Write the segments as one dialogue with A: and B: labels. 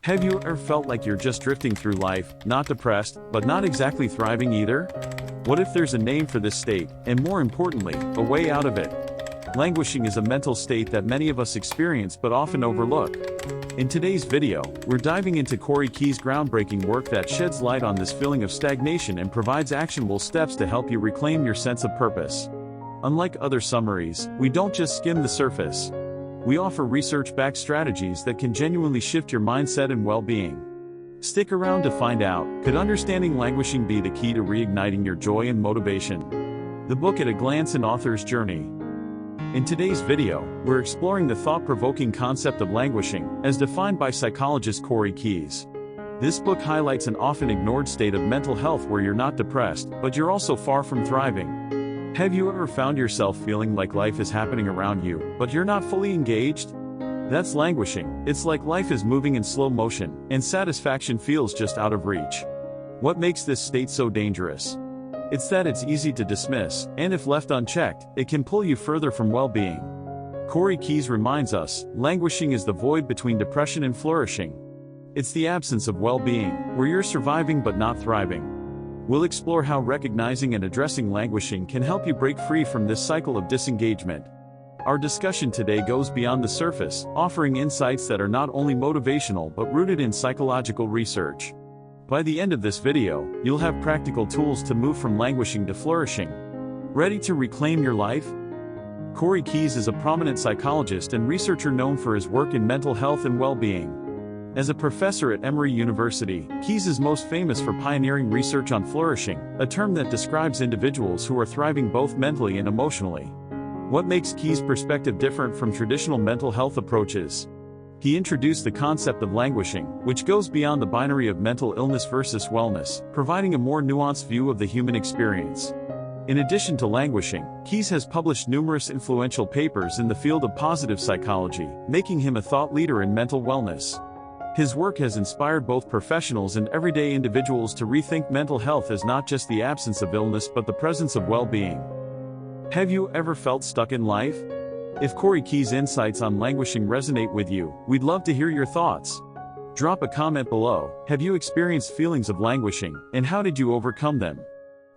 A: Have you ever felt like you're just drifting through life, not depressed, but not exactly thriving either? What if there's a name for this state, and more importantly, a way out of it? Languishing is a mental state that many of us experience but often overlook. In today's video, we're diving into Corey Key's groundbreaking work that sheds light on this feeling of stagnation and provides actionable steps to help you reclaim your sense of purpose. Unlike other summaries, we don't just skim the surface. We offer research-backed strategies that can genuinely shift your mindset and well-being. Stick around to find out, could understanding languishing be the key to reigniting your joy and motivation? The book at a glance: an author's journey. In today's video, we're exploring the thought-provoking concept of languishing, as defined by psychologist Corey Keyes. This book highlights an often ignored state of mental health where you're not depressed, but you're also far from thriving. Have you ever found yourself feeling like life is happening around you, but you're not fully engaged? That's languishing. It's like life is moving in slow motion, and satisfaction feels just out of reach. What makes this state so dangerous? It's that it's easy to dismiss, and if left unchecked, it can pull you further from well-being. Corey Keyes reminds us, languishing is the void between depression and flourishing. It's the absence of well-being, where you're surviving but not thriving. We'll explore how recognizing and addressing languishing can help you break free from this cycle of disengagement. Our discussion today goes beyond the surface, offering insights that are not only motivational but rooted in psychological research. By the end of this video, you'll have practical tools to move from languishing to flourishing. Ready to reclaim your life? Corey Keyes is a prominent psychologist and researcher known for his work in mental health and well-being. As a professor at Emory University, Keyes is most famous for pioneering research on flourishing, a term that describes individuals who are thriving both mentally and emotionally. What makes Keyes' perspective different from traditional mental health approaches? He introduced the concept of languishing, which goes beyond the binary of mental illness versus wellness, providing a more nuanced view of the human experience. In addition to languishing, Keyes has published numerous influential papers in the field of positive psychology, making him a thought leader in mental wellness. His work has inspired both professionals and everyday individuals to rethink mental health as not just the absence of illness but the presence of well-being. Have you ever felt stuck in life? If Corey Keyes' insights on languishing resonate with you, we'd love to hear your thoughts. Drop a comment below. Have you experienced feelings of languishing, and how did you overcome them?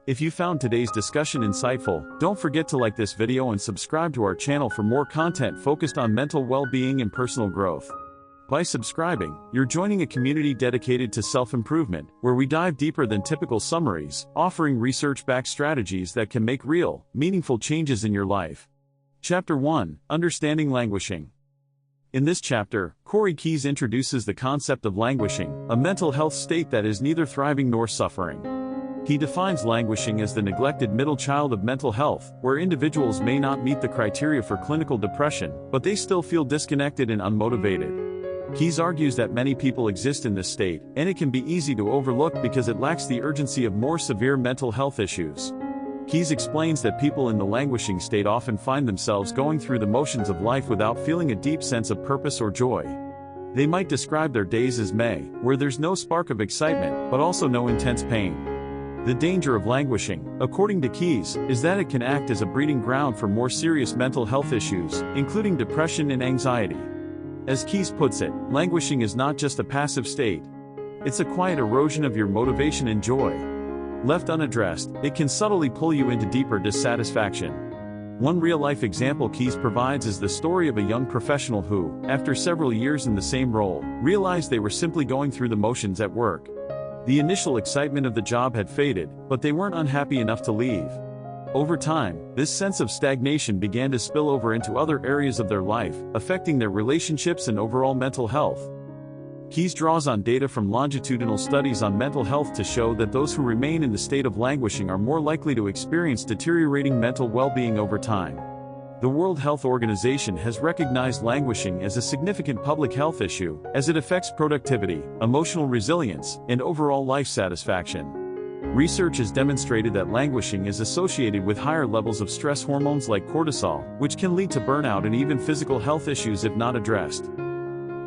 A: If you found today's discussion insightful, don't forget to like this video and subscribe to our channel for more content focused on mental well-being and personal growth. By subscribing, you're joining a community dedicated to self-improvement, where we dive deeper than typical summaries, offering research-backed strategies that can make real, meaningful changes in your life. Chapter 1: Understanding Languishing. In this chapter, Corey Keyes introduces the concept of languishing, a mental health state that is neither thriving nor suffering. He defines languishing as the neglected middle child of mental health, where individuals may not meet the criteria for clinical depression, but they still feel disconnected and unmotivated. Keyes argues that many people exist in this state, and it can be easy to overlook because it lacks the urgency of more severe mental health issues. Keyes explains that people in the languishing state often find themselves going through the motions of life without feeling a deep sense of purpose or joy. They might describe their days as May, where there's no spark of excitement, but also no intense pain. The danger of languishing, according to Keyes, is that it can act as a breeding ground for more serious mental health issues, including depression and anxiety. As Keyes puts it, languishing is not just a passive state. It's a quiet erosion of your motivation and joy. Left unaddressed, it can subtly pull you into deeper dissatisfaction. One real-life example Keyes provides is the story of a young professional who, after several years in the same role, realized they were simply going through the motions at work. The initial excitement of the job had faded, but they weren't unhappy enough to leave. Over time, this sense of stagnation began to spill over into other areas of their life, affecting their relationships and overall mental health. Keyes draws on data from longitudinal studies on mental health to show that those who remain in the state of languishing are more likely to experience deteriorating mental well-being over time. The World Health Organization has recognized languishing as a significant public health issue, as it affects productivity, emotional resilience, and overall life satisfaction. Research has demonstrated that languishing is associated with higher levels of stress hormones like cortisol, which can lead to burnout and even physical health issues if not addressed.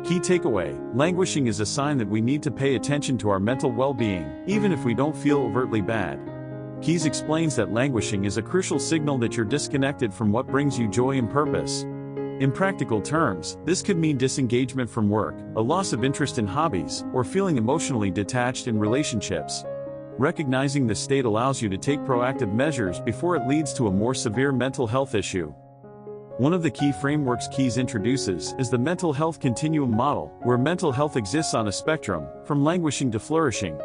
A: Key takeaway: languishing is a sign that we need to pay attention to our mental well-being, even if we don't feel overtly bad. Keyes explains that languishing is a crucial signal that you're disconnected from what brings you joy and purpose. In practical terms, this could mean disengagement from work, a loss of interest in hobbies, or feeling emotionally detached in relationships. Recognizing this state allows you to take proactive measures before it leads to a more severe mental health issue. One of the key frameworks Keyes introduces is the mental health continuum model, where mental health exists on a spectrum, from languishing to flourishing.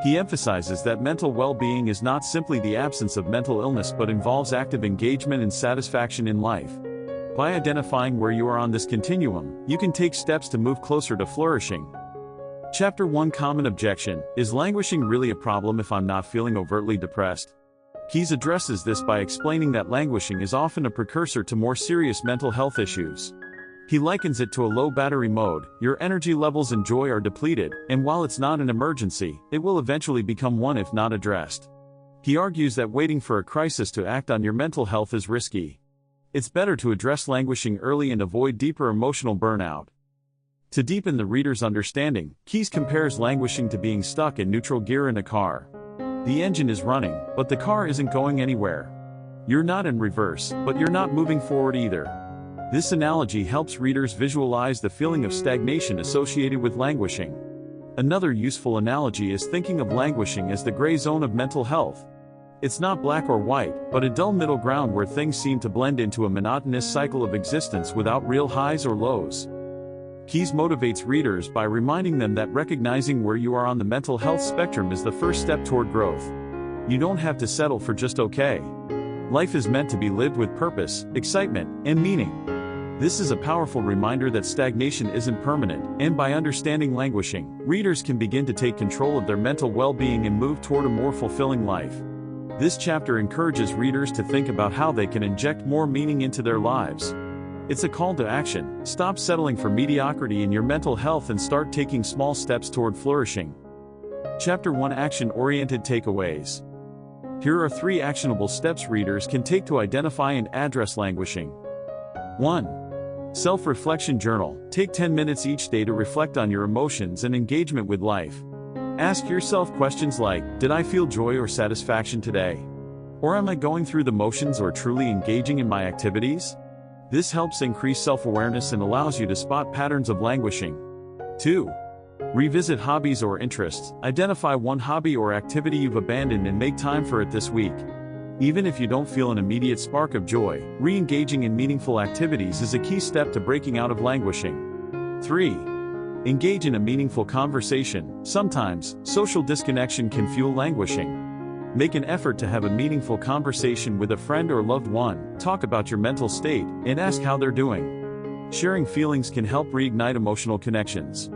A: He emphasizes that mental well-being is not simply the absence of mental illness but involves active engagement and satisfaction in life. By identifying where you are on this continuum, you can take steps to move closer to flourishing. Chapter 1 Common Objection: Is languishing really a problem if I'm not feeling overtly depressed? Keyes addresses this by explaining that languishing is often a precursor to more serious mental health issues. He likens it to a low battery mode. Your energy levels and joy are depleted, and while it's not an emergency, it will eventually become one if not addressed. He argues that waiting for a crisis to act on your mental health is risky. It's better to address languishing early and avoid deeper emotional burnout. To deepen the reader's understanding, Keyes compares languishing to being stuck in neutral gear in a car. The engine is running, but the car isn't going anywhere. You're not in reverse, but you're not moving forward either. This analogy helps readers visualize the feeling of stagnation associated with languishing. Another useful analogy is thinking of languishing as the gray zone of mental health. It's not black or white, but a dull middle ground where things seem to blend into a monotonous cycle of existence without real highs or lows. Keyes motivates readers by reminding them that recognizing where you are on the mental health spectrum is the first step toward growth. You don't have to settle for just okay. Life is meant to be lived with purpose, excitement, and meaning. This is a powerful reminder that stagnation isn't permanent, and by understanding languishing, readers can begin to take control of their mental well-being and move toward a more fulfilling life. This chapter encourages readers to think about how they can inject more meaning into their lives. It's a call to action. Stop settling for mediocrity in your mental health and start taking small steps toward flourishing. Chapter 1 Action-Oriented Takeaways. Here are 3 actionable steps readers can take to identify and address languishing. 1. Self-reflection journal. Take 10 minutes each day to reflect on your emotions and engagement with life. Ask yourself questions like, did I feel joy or satisfaction today? Or am I going through the motions or truly engaging in my activities? This helps increase self-awareness and allows you to spot patterns of languishing. 2. Revisit hobbies or interests. Identify one hobby or activity you've abandoned and make time for it this week. Even if you don't feel an immediate spark of joy, re-engaging in meaningful activities is a key step to breaking out of languishing. 3. Engage in a meaningful conversation. Sometimes, social disconnection can fuel languishing. Make an effort to have a meaningful conversation with a friend or loved one, talk about your mental state, and ask how they're doing. Sharing feelings can help reignite emotional connections.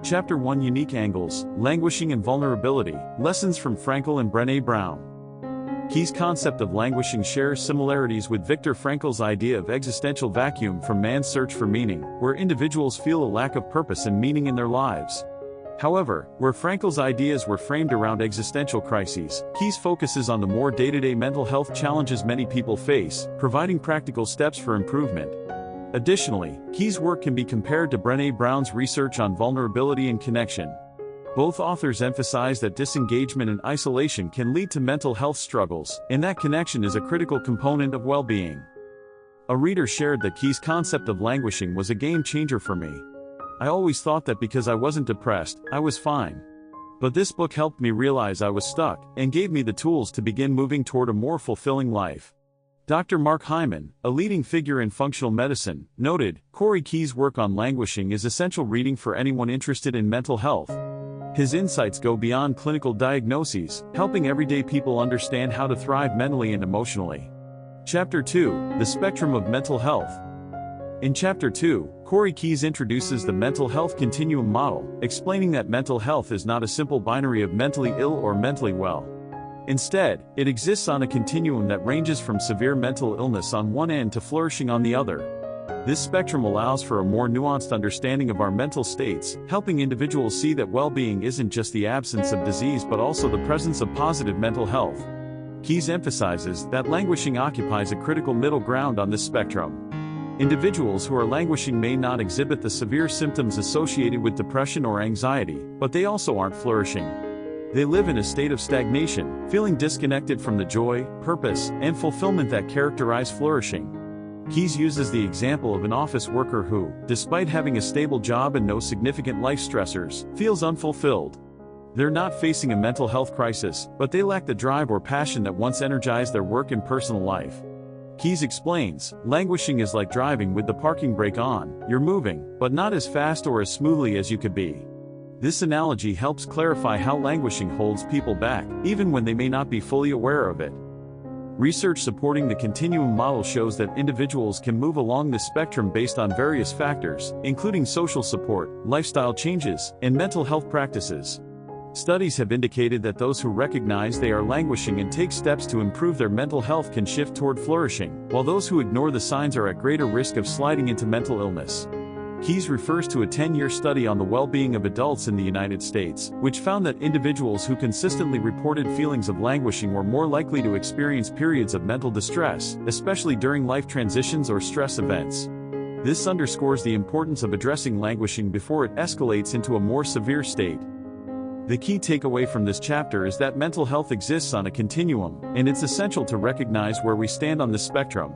A: Chapter 1 Unique Angles, Languishing and Vulnerability, Lessons from Frankl and Brené Brown. Keyes' concept of languishing shares similarities with Viktor Frankl's idea of existential vacuum from Man's Search for Meaning, where individuals feel a lack of purpose and meaning in their lives. However, where Frankl's ideas were framed around existential crises, Keyes focuses on the more day-to-day mental health challenges many people face, providing practical steps for improvement. Additionally, Keyes' work can be compared to Brené Brown's research on vulnerability and connection. Both authors emphasize that disengagement and isolation can lead to mental health struggles, and that connection is a critical component of well-being. A reader shared that Keyes' concept of languishing was a game-changer for me. I always thought that because I wasn't depressed, I was fine. But this book helped me realize I was stuck, and gave me the tools to begin moving toward a more fulfilling life. Dr. Mark Hyman, a leading figure in functional medicine, noted, Corey Keyes' work on languishing is essential reading for anyone interested in mental health. His insights go beyond clinical diagnoses, helping everyday people understand how to thrive mentally and emotionally. Chapter 2, The Spectrum of Mental Health. In Chapter 2, Corey Keyes introduces the mental health continuum model, explaining that mental health is not a simple binary of mentally ill or mentally well. Instead, it exists on a continuum that ranges from severe mental illness on one end to flourishing on the other. This spectrum allows for a more nuanced understanding of our mental states, helping individuals see that well-being isn't just the absence of disease but also the presence of positive mental health. Keyes emphasizes that languishing occupies a critical middle ground on this spectrum. Individuals who are languishing may not exhibit the severe symptoms associated with depression or anxiety, but they also aren't flourishing. They live in a state of stagnation, feeling disconnected from the joy, purpose, and fulfillment that characterize flourishing. Keyes uses the example of an office worker who, despite having a stable job and no significant life stressors, feels unfulfilled. They're not facing a mental health crisis, but they lack the drive or passion that once energized their work and personal life. Keyes explains, languishing is like driving with the parking brake on. You're moving, but not as fast or as smoothly as you could be. This analogy helps clarify how languishing holds people back, even when they may not be fully aware of it. Research supporting the continuum model shows that individuals can move along this spectrum based on various factors, including social support, lifestyle changes, and mental health practices. Studies have indicated that those who recognize they are languishing and take steps to improve their mental health can shift toward flourishing, while those who ignore the signs are at greater risk of sliding into mental illness. Keyes refers to a 10-year study on the well-being of adults in the United States, which found that individuals who consistently reported feelings of languishing were more likely to experience periods of mental distress, especially during life transitions or stress events. This underscores the importance of addressing languishing before it escalates into a more severe state. The key takeaway from this chapter is that mental health exists on a continuum, and it's essential to recognize where we stand on this spectrum.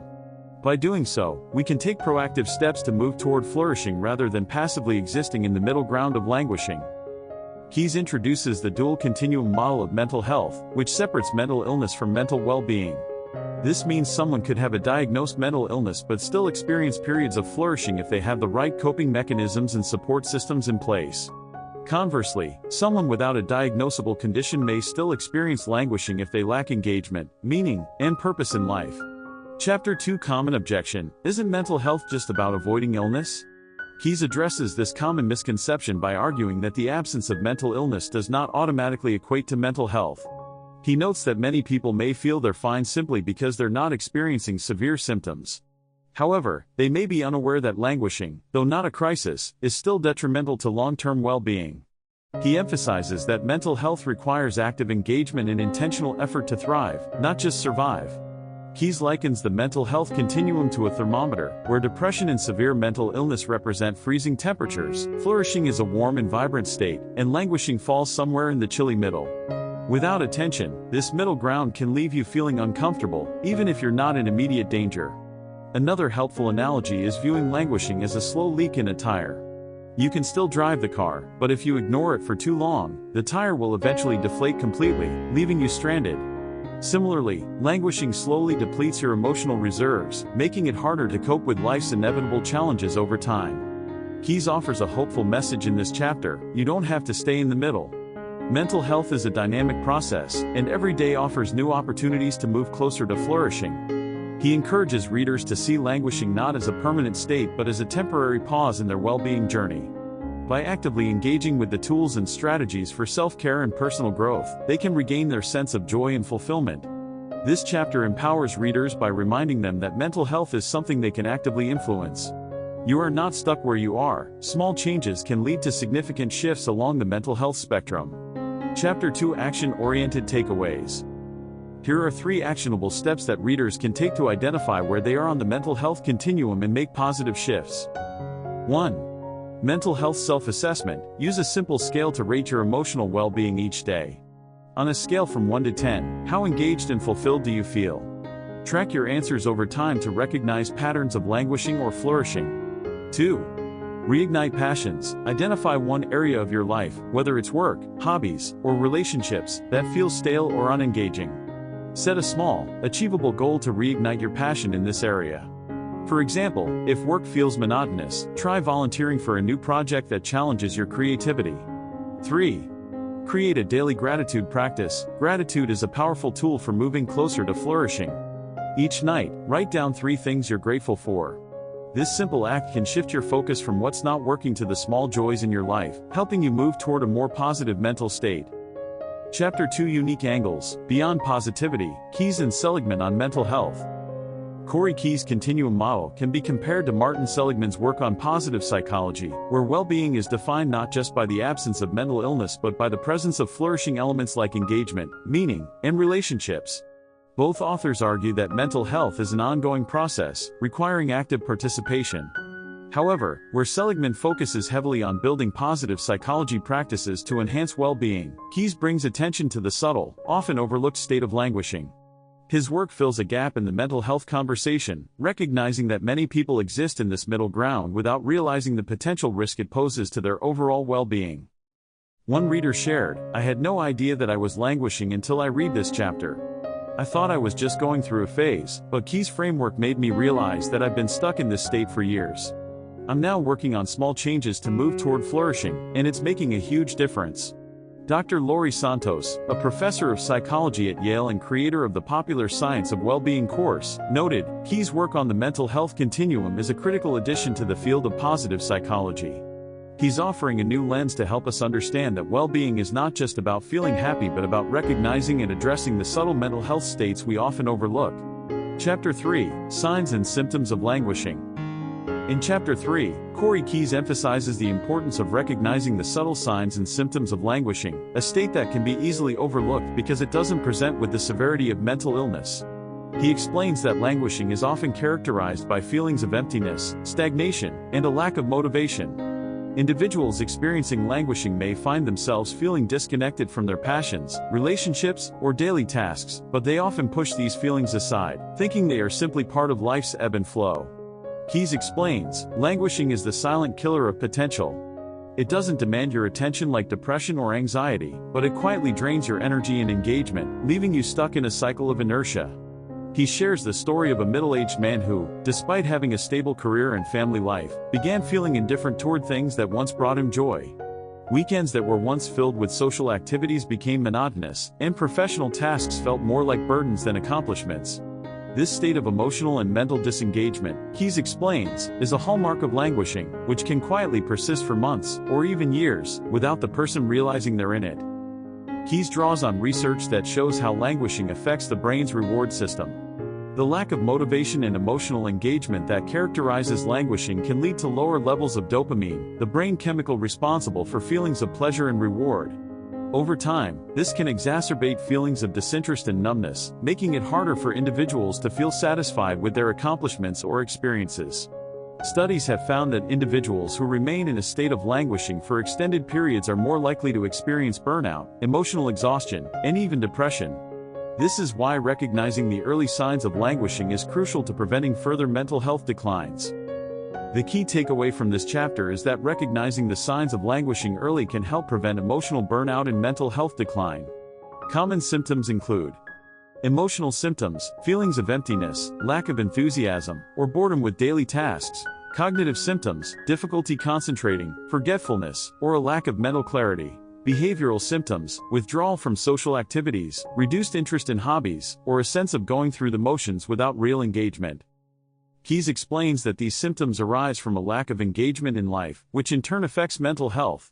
A: By doing so, we can take proactive steps to move toward flourishing rather than passively existing in the middle ground of languishing. Keyes introduces the dual continuum model of mental health, which separates mental illness from mental well-being. This means someone could have a diagnosed mental illness but still experience periods of flourishing if they have the right coping mechanisms and support systems in place. Conversely, someone without a diagnosable condition may still experience languishing if they lack engagement, meaning, and purpose in life. Chapter 2 Common Objection: Isn't mental health just about avoiding illness? Keyes addresses this common misconception by arguing that the absence of mental illness does not automatically equate to mental health. He notes that many people may feel they're fine simply because they're not experiencing severe symptoms. However, they may be unaware that languishing, though not a crisis, is still detrimental to long-term well-being. He emphasizes that mental health requires active engagement and intentional effort to thrive, not just survive. Keyes likens the mental health continuum to a thermometer, where depression and severe mental illness represent freezing temperatures. Flourishing is a warm and vibrant state, and languishing falls somewhere in the chilly middle. Without attention, this middle ground can leave you feeling uncomfortable, even if you're not in immediate danger. Another helpful analogy is viewing languishing as a slow leak in a tire. You can still drive the car, but if you ignore it for too long, the tire will eventually deflate completely, leaving you stranded. Similarly, languishing slowly depletes your emotional reserves, making it harder to cope with life's inevitable challenges over time. Keyes offers a hopeful message in this chapter: you don't have to stay in the middle. Mental health is a dynamic process, and every day offers new opportunities to move closer to flourishing. He encourages readers to see languishing not as a permanent state but as a temporary pause in their well-being journey. By actively engaging with the tools and strategies for self-care and personal growth, they can regain their sense of joy and fulfillment. This chapter empowers readers by reminding them that mental health is something they can actively influence. You are not stuck where you are. Small changes can lead to significant shifts along the mental health spectrum. Chapter 2 Action-Oriented Takeaways. Here are 3 actionable steps that readers can take to identify where they are on the mental health continuum and make positive shifts. 1. Mental health self-assessment. Use a simple scale to rate your emotional well-being each day. On a scale from 1 to 10, how engaged and fulfilled do you feel? Track your answers over time to recognize patterns of languishing or flourishing. 2. Reignite passions. Identify one area of your life, whether it's work, hobbies, or relationships, that feels stale or unengaging. Set a small, achievable goal to reignite your passion in this area. For example, if work feels monotonous, try volunteering for a new project that challenges your creativity. 3. Create a daily gratitude practice. Gratitude is a powerful tool for moving closer to flourishing. Each night, write down 3 things you're grateful for. This simple act can shift your focus from what's not working to the small joys in your life, helping you move toward a more positive mental state. Chapter 2 Unique Angles. Beyond Positivity, Keyes and Seligman on Mental Health. Corey Keyes' continuum model can be compared to Martin Seligman's work on positive psychology, where well-being is defined not just by the absence of mental illness but by the presence of flourishing elements like engagement, meaning, and relationships. Both authors argue that mental health is an ongoing process, requiring active participation. However, where Seligman focuses heavily on building positive psychology practices to enhance well-being, Keyes brings attention to the subtle, often overlooked state of languishing. His work fills a gap in the mental health conversation, recognizing that many people exist in this middle ground without realizing the potential risk it poses to their overall well-being. One reader shared, "I had no idea that I was languishing until I read this chapter. I thought I was just going through a phase, but Key's framework made me realize that I've been stuck in this state for years. I'm now working on small changes to move toward flourishing, and it's making a huge difference." Dr. Laurie Santos, a professor of psychology at Yale and creator of the popular Science of Well-Being course, noted, "Key's work on the mental health continuum is a critical addition to the field of positive psychology. He's offering a new lens to help us understand that well-being is not just about feeling happy but about recognizing and addressing the subtle mental health states we often overlook." Chapter 3, Signs and Symptoms of Languishing. In Chapter 3, Corey Keyes emphasizes the importance of recognizing the subtle signs and symptoms of languishing, a state that can be easily overlooked because it doesn't present with the severity of mental illness. He explains that languishing is often characterized by feelings of emptiness, stagnation, and a lack of motivation. Individuals experiencing languishing may find themselves feeling disconnected from their passions, relationships, or daily tasks, but they often push these feelings aside, thinking they are simply part of life's ebb and flow. Keyes explains, languishing is the silent killer of potential. It doesn't demand your attention like depression or anxiety, but it quietly drains your energy and engagement, leaving you stuck in a cycle of inertia. He shares the story of a middle-aged man who, despite having a stable career and family life, began feeling indifferent toward things that once brought him joy. Weekends that were once filled with social activities became monotonous, and professional tasks felt more like burdens than accomplishments. This state of emotional and mental disengagement, Keyes explains, is a hallmark of languishing, which can quietly persist for months, or even years, without the person realizing they're in it. Keyes draws on research that shows how languishing affects the brain's reward system. The lack of motivation and emotional engagement that characterizes languishing can lead to lower levels of dopamine, the brain chemical responsible for feelings of pleasure and reward. Over time, this can exacerbate feelings of disinterest and numbness, making it harder for individuals to feel satisfied with their accomplishments or experiences. Studies have found that individuals who remain in a state of languishing for extended periods are more likely to experience burnout, emotional exhaustion, and even depression. This is why recognizing the early signs of languishing is crucial to preventing further mental health declines. The key takeaway from this chapter is that recognizing the signs of languishing early can help prevent emotional burnout and mental health decline. Common symptoms include emotional symptoms, feelings of emptiness, lack of enthusiasm, or boredom with daily tasks. Cognitive symptoms, difficulty concentrating, forgetfulness, or a lack of mental clarity. Behavioral symptoms, withdrawal from social activities, reduced interest in hobbies, or a sense of going through the motions without real engagement. Keyes explains that these symptoms arise from a lack of engagement in life, which in turn affects mental health.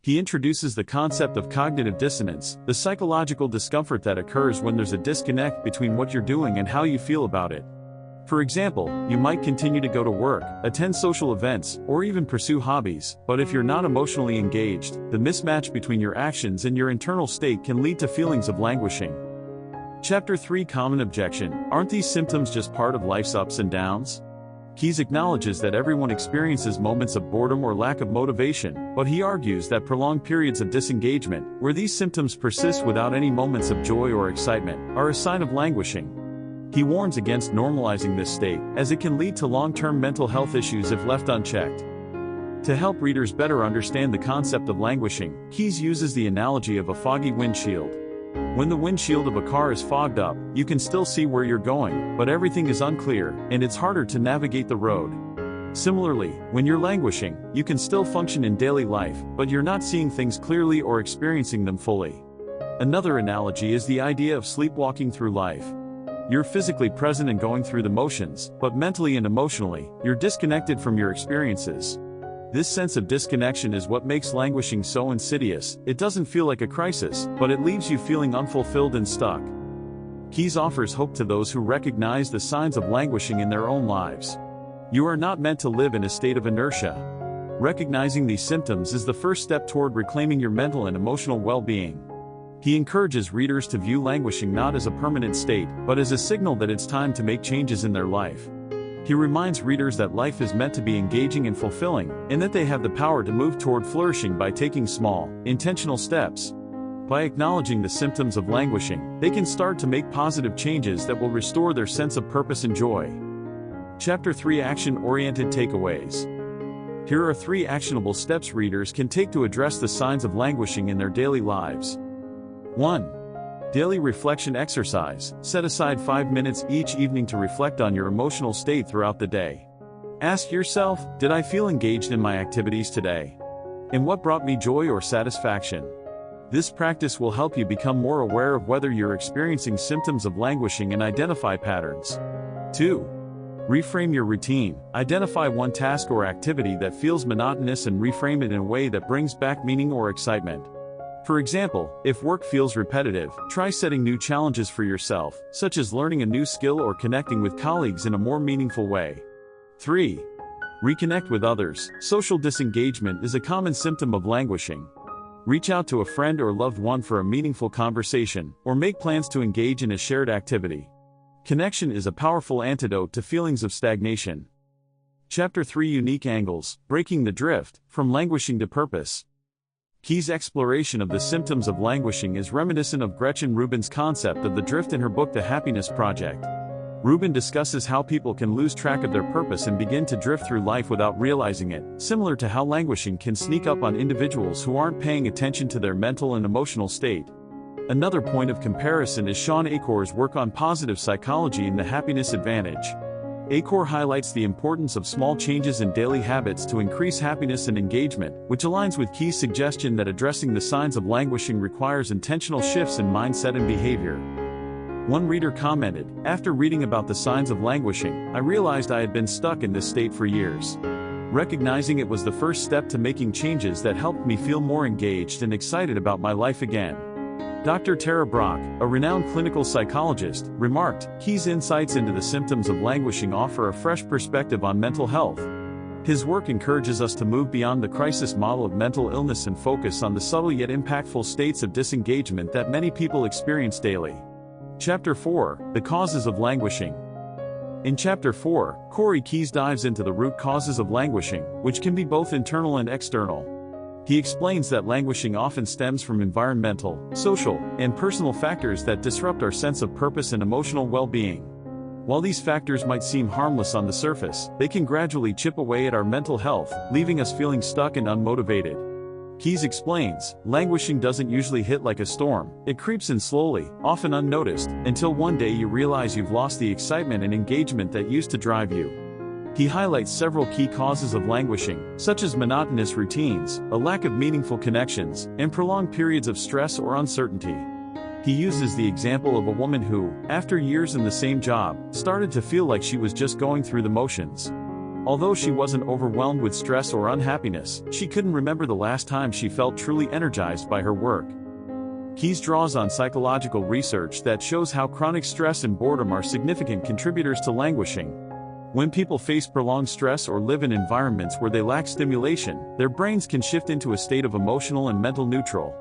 A: He introduces the concept of cognitive dissonance, the psychological discomfort that occurs when there's a disconnect between what you're doing and how you feel about it. For example, you might continue to go to work, attend social events, or even pursue hobbies, but if you're not emotionally engaged, the mismatch between your actions and your internal state can lead to feelings of languishing. Chapter 3, Common Objection. Aren't these symptoms just part of life's ups and downs? Keyes acknowledges that everyone experiences moments of boredom or lack of motivation, but he argues that prolonged periods of disengagement, where these symptoms persist without any moments of joy or excitement, are a sign of languishing. He warns against normalizing this state, as it can lead to long-term mental health issues if left unchecked. To help readers better understand the concept of languishing, Keyes uses the analogy of a foggy windshield. When the windshield of a car is fogged up, you can still see where you're going, but everything is unclear, and it's harder to navigate the road. Similarly, when you're languishing, you can still function in daily life, but you're not seeing things clearly or experiencing them fully. Another analogy is the idea of sleepwalking through life. You're physically present and going through the motions, but mentally and emotionally, you're disconnected from your experiences. This sense of disconnection is what makes languishing so insidious. It doesn't feel like a crisis, but it leaves you feeling unfulfilled and stuck. Keyes offers hope to those who recognize the signs of languishing in their own lives. You are not meant to live in a state of inertia. Recognizing these symptoms is the first step toward reclaiming your mental and emotional well-being. He encourages readers to view languishing not as a permanent state, but as a signal that it's time to make changes in their life. He reminds readers that life is meant to be engaging and fulfilling, and that they have the power to move toward flourishing by taking small, intentional steps. By acknowledging the symptoms of languishing, they can start to make positive changes that will restore their sense of purpose and joy. Chapter 3: Action-Oriented Takeaways. Here are 3 actionable steps readers can take to address the signs of languishing in their daily lives. 1. Daily reflection exercise. Set aside 5 minutes each evening to reflect on your emotional state throughout the day. Ask yourself, did I feel engaged in my activities today? And what brought me joy or satisfaction? This practice will help you become more aware of whether you're experiencing symptoms of languishing and identify patterns. 2. Reframe your routine. Identify one task or activity that feels monotonous and reframe it in a way that brings back meaning or excitement. For example, if work feels repetitive, try setting new challenges for yourself, such as learning a new skill or connecting with colleagues in a more meaningful way. 3. Reconnect with others. Social disengagement is a common symptom of languishing. Reach out to a friend or loved one for a meaningful conversation, or make plans to engage in a shared activity. Connection is a powerful antidote to feelings of stagnation. Chapter 3: Unique Angles. Breaking the Drift, From Languishing to Purpose. Key's exploration of the symptoms of languishing is reminiscent of Gretchen Rubin's concept of the drift in her book The Happiness Project. Rubin discusses how people can lose track of their purpose and begin to drift through life without realizing it, similar to how languishing can sneak up on individuals who aren't paying attention to their mental and emotional state. Another point of comparison is Sean Achor's work on positive psychology in The Happiness Advantage. Achor highlights the importance of small changes in daily habits to increase happiness and engagement, which aligns with Key's suggestion that addressing the signs of languishing requires intentional shifts in mindset and behavior. One reader commented, "After reading about the signs of languishing, I realized I had been stuck in this state for years. Recognizing it was the first step to making changes that helped me feel more engaged and excited about my life again." Dr. Tara Brach, a renowned clinical psychologist, remarked, "Key's insights into the symptoms of languishing offer a fresh perspective on mental health. His work encourages us to move beyond the crisis model of mental illness and focus on the subtle yet impactful states of disengagement that many people experience daily." Chapter 4: The Causes of Languishing. In Chapter 4, Corey Keyes dives into the root causes of languishing, which can be both internal and external. He explains that languishing often stems from environmental, social, and personal factors that disrupt our sense of purpose and emotional well-being. While these factors might seem harmless on the surface, they can gradually chip away at our mental health, leaving us feeling stuck and unmotivated. Keyes explains, languishing doesn't usually hit like a storm. It creeps in slowly, often unnoticed, until one day you realize you've lost the excitement and engagement that used to drive you. He highlights several key causes of languishing, such as monotonous routines, a lack of meaningful connections, and prolonged periods of stress or uncertainty. He uses the example of a woman who, after years in the same job, started to feel like she was just going through the motions. Although she wasn't overwhelmed with stress or unhappiness, she couldn't remember the last time she felt truly energized by her work. Keyes draws on psychological research that shows how chronic stress and boredom are significant contributors to languishing. When people face prolonged stress or live in environments where they lack stimulation, their brains can shift into a state of emotional and mental neutral.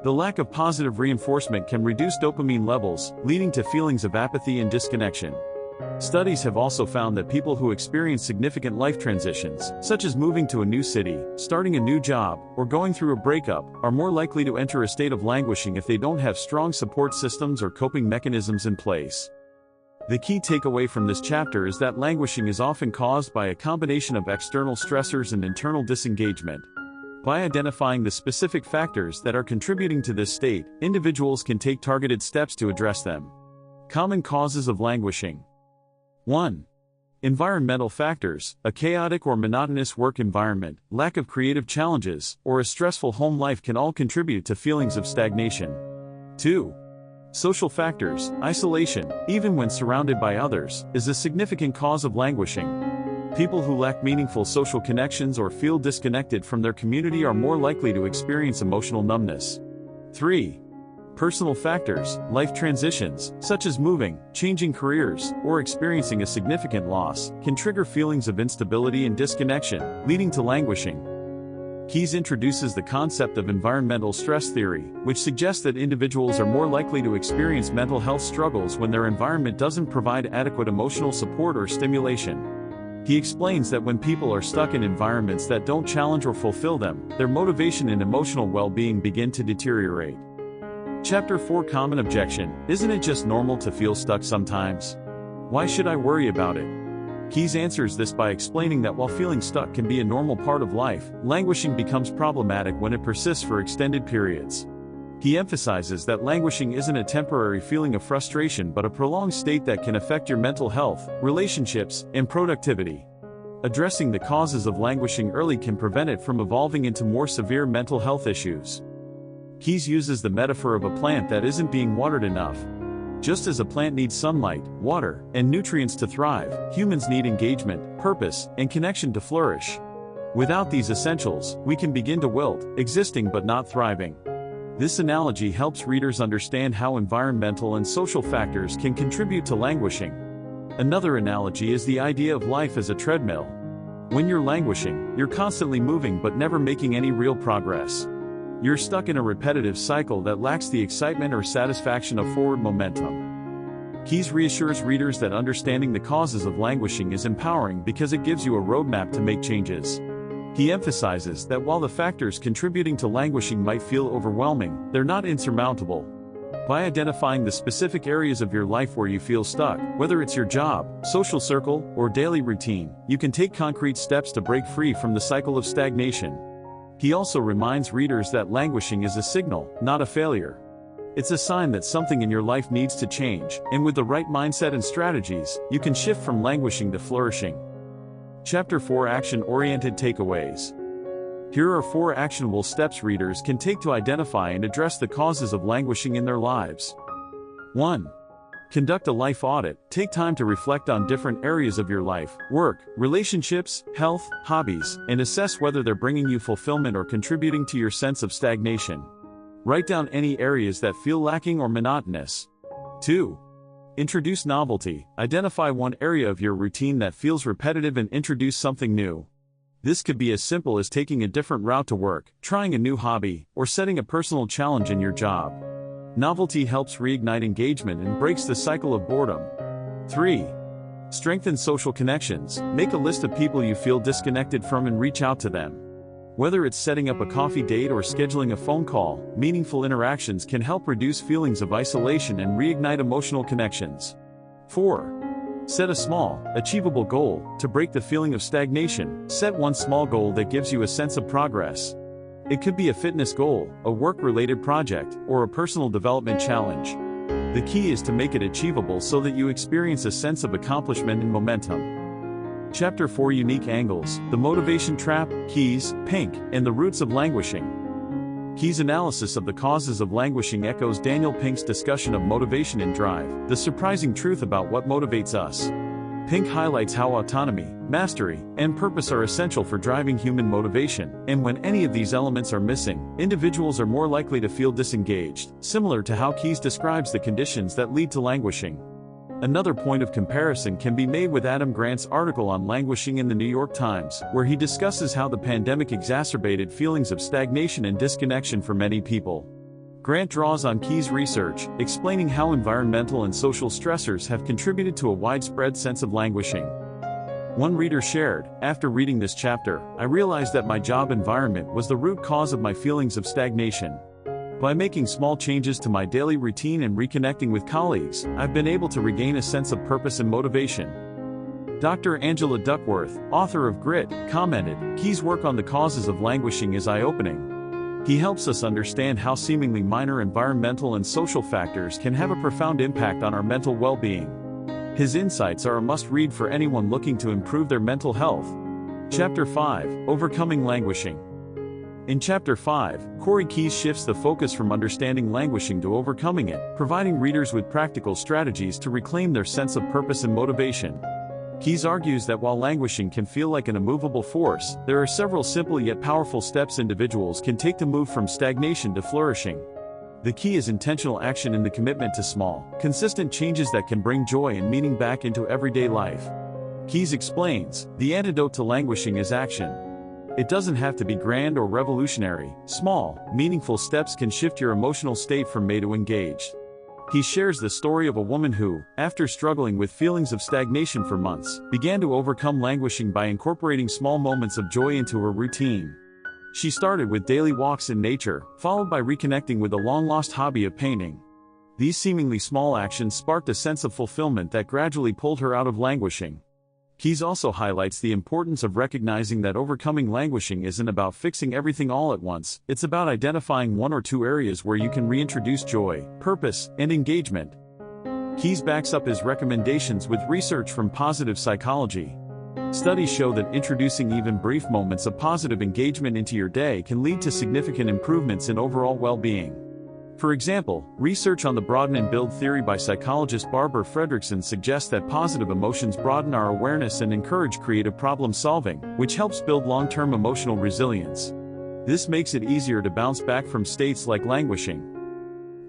A: The lack of positive reinforcement can reduce dopamine levels, leading to feelings of apathy and disconnection. Studies have also found that people who experience significant life transitions, such as moving to a new city, starting a new job, or going through a breakup, are more likely to enter a state of languishing if they don't have strong support systems or coping mechanisms in place. The key takeaway from this chapter is that languishing is often caused by a combination of external stressors and internal disengagement. By identifying the specific factors that are contributing to this state, individuals can take targeted steps to address them. Common causes of languishing. 1. Environmental factors. A chaotic or monotonous work environment, lack of creative challenges, or a stressful home life can all contribute to feelings of stagnation. 2. Social factors. Isolation, even when surrounded by others, is a significant cause of languishing. People who lack meaningful social connections or feel disconnected from their community are more likely to experience emotional numbness. 3. Personal factors. Life transitions, such as moving, changing careers, or experiencing a significant loss, can trigger feelings of instability and disconnection, leading to languishing. Keyes introduces the concept of environmental stress theory, which suggests that individuals are more likely to experience mental health struggles when their environment doesn't provide adequate emotional support or stimulation. He explains that when people are stuck in environments that don't challenge or fulfill them, their motivation and emotional well-being begin to deteriorate. Chapter 4 Common Objection: Isn't it just normal to feel stuck sometimes? Why should I worry about it? Keyes answers this by explaining that while feeling stuck can be a normal part of life, languishing becomes problematic when it persists for extended periods. He emphasizes that languishing isn't a temporary feeling of frustration but a prolonged state that can affect your mental health, relationships, and productivity. Addressing the causes of languishing early can prevent it from evolving into more severe mental health issues. Keyes uses the metaphor of a plant that isn't being watered enough. Just as a plant needs sunlight, water, and nutrients to thrive, humans need engagement, purpose, and connection to flourish. Without these essentials, we can begin to wilt, existing but not thriving. This analogy helps readers understand how environmental and social factors can contribute to languishing. Another analogy is the idea of life as a treadmill. When you're languishing, you're constantly moving but never making any real progress. You're stuck in a repetitive cycle that lacks the excitement or satisfaction of forward momentum. Keyes reassures readers that understanding the causes of languishing is empowering because it gives you a roadmap to make changes. He emphasizes that while the factors contributing to languishing might feel overwhelming, they're not insurmountable. By identifying the specific areas of your life where you feel stuck, whether it's your job, social circle, or daily routine, you can take concrete steps to break free from the cycle of stagnation. He also reminds readers that languishing is a signal, not a failure. It's a sign that something in your life needs to change, and with the right mindset and strategies, you can shift from languishing to flourishing. Chapter 4 Action-Oriented Takeaways. Here are 4 actionable steps readers can take to identify and address the causes of languishing in their lives. 1. Conduct a life audit. Take time to reflect on different areas of your life, work, relationships, health, hobbies, and assess whether they're bringing you fulfillment or contributing to your sense of stagnation. Write down any areas that feel lacking or monotonous. 2. Introduce novelty. Identify one area of your routine that feels repetitive and introduce something new. This could be as simple as taking a different route to work, trying a new hobby, or setting a personal challenge in your job. Novelty helps reignite engagement and breaks the cycle of boredom. 3. Strengthen social connections. Make a list of people you feel disconnected from and reach out to them. Whether it's setting up a coffee date or scheduling a phone call, meaningful interactions can help reduce feelings of isolation and reignite emotional connections. 4. Set a small, achievable goal. To break the feeling of stagnation, set one small goal that gives you a sense of progress. It could be a fitness goal, a work-related project, or a personal development challenge. The key is to make it achievable so that you experience a sense of accomplishment and momentum. Chapter 4 Unique Angles: The Motivation Trap, Keyes, Pink, and the Roots of Languishing. Keyes' analysis of the causes of languishing echoes Daniel Pink's discussion of motivation and drive, the surprising truth about what motivates us. Pink highlights how autonomy, mastery, and purpose are essential for driving human motivation, and when any of these elements are missing, individuals are more likely to feel disengaged, similar to how Keyes describes the conditions that lead to languishing. Another point of comparison can be made with Adam Grant's article on languishing in the New York Times, where he discusses how the pandemic exacerbated feelings of stagnation and disconnection for many people. Grant draws on Keyes' research, explaining how environmental and social stressors have contributed to a widespread sense of languishing. One reader shared, "After reading this chapter, I realized that my job environment was the root cause of my feelings of stagnation. By making small changes to my daily routine and reconnecting with colleagues, I've been able to regain a sense of purpose and motivation." Dr. Angela Duckworth, author of Grit, commented, "Keyes' work on the causes of languishing is eye-opening. He helps us understand how seemingly minor environmental and social factors can have a profound impact on our mental well-being. His insights are a must-read for anyone looking to improve their mental health." Chapter 5 Overcoming Languishing. In Chapter 5, Corey Keyes shifts the focus from understanding languishing to overcoming it, providing readers with practical strategies to reclaim their sense of purpose and motivation. Keyes argues that while languishing can feel like an immovable force, there are several simple yet powerful steps individuals can take to move from stagnation to flourishing. The key is intentional action and the commitment to small, consistent changes that can bring joy and meaning back into everyday life. Keyes explains, "The antidote to languishing is action. It doesn't have to be grand or revolutionary. Small, meaningful steps can shift your emotional state from may to engaged." He shares the story of a woman who, after struggling with feelings of stagnation for months, began to overcome languishing by incorporating small moments of joy into her routine. She started with daily walks in nature, followed by reconnecting with a long-lost hobby of painting. These seemingly small actions sparked a sense of fulfillment that gradually pulled her out of languishing. Keyes also highlights the importance of recognizing that overcoming languishing isn't about fixing everything all at once, it's about identifying one or two areas where you can reintroduce joy, purpose, and engagement. Keyes backs up his recommendations with research from positive psychology. Studies show that introducing even brief moments of positive engagement into your day can lead to significant improvements in overall well-being. For example, research on the broaden and build theory by psychologist Barbara Fredrickson suggests that positive emotions broaden our awareness and encourage creative problem solving, which helps build long-term emotional resilience. This makes it easier to bounce back from states like languishing.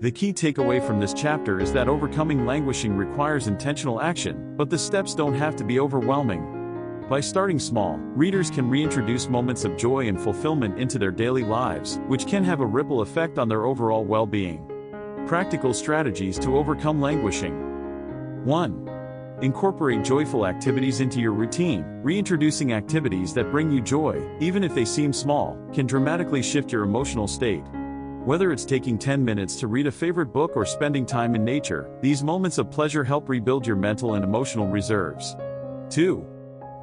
A: The key takeaway from this chapter is that overcoming languishing requires intentional action, but the steps don't have to be overwhelming. By starting small, readers can reintroduce moments of joy and fulfillment into their daily lives, which can have a ripple effect on their overall well-being. Practical strategies to overcome languishing. 1. Incorporate joyful activities into your routine. Reintroducing activities that bring you joy, even if they seem small, can dramatically shift your emotional state. Whether it's taking 10 minutes to read a favorite book or spending time in nature, these moments of pleasure help rebuild your mental and emotional reserves. 2.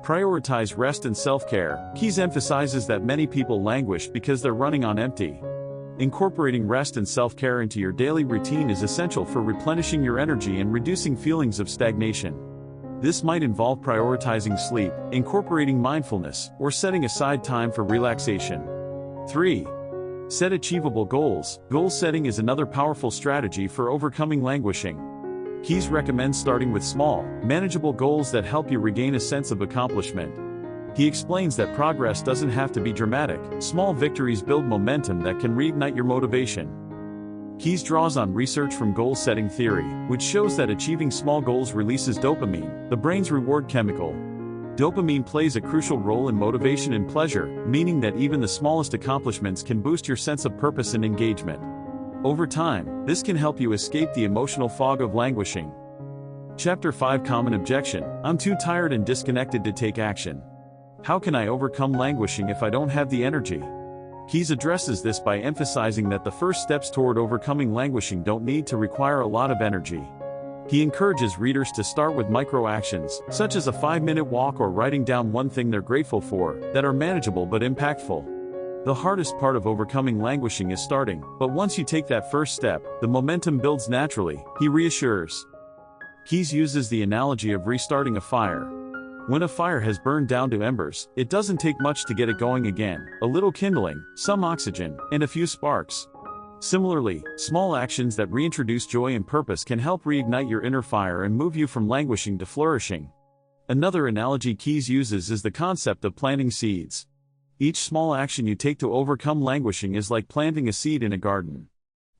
A: Prioritize rest and self-care. Keyes emphasizes that many people languish because they're running on empty. Incorporating rest and self-care into your daily routine is essential for replenishing your energy and reducing feelings of stagnation. This might involve prioritizing sleep, incorporating mindfulness, or setting aside time for relaxation. 3. Set achievable goals. Goal setting is another powerful strategy for overcoming languishing. Keyes recommends starting with small, manageable goals that help you regain a sense of accomplishment. He explains that progress doesn't have to be dramatic. Small victories build momentum that can reignite your motivation. Keyes draws on research from goal-setting theory, which shows that achieving small goals releases dopamine, the brain's reward chemical. Dopamine plays a crucial role in motivation and pleasure, meaning that even the smallest accomplishments can boost your sense of purpose and engagement. Over time, this can help you escape the emotional fog of languishing. Chapter 5 Common Objection: I'm too tired and disconnected to take action. How can I overcome languishing if I don't have the energy? Keyes addresses this by emphasizing that the first steps toward overcoming languishing don't need to require a lot of energy. He encourages readers to start with micro-actions, such as a 5-minute walk or writing down one thing they're grateful for, that are manageable but impactful. The hardest part of overcoming languishing is starting, but once you take that first step, the momentum builds naturally, he reassures. Keyes uses the analogy of restarting a fire. When a fire has burned down to embers, it doesn't take much to get it going again: a little kindling, some oxygen, and a few sparks. Similarly, small actions that reintroduce joy and purpose can help reignite your inner fire and move you from languishing to flourishing. Another analogy Keyes uses is the concept of planting seeds. Each small action you take to overcome languishing is like planting a seed in a garden.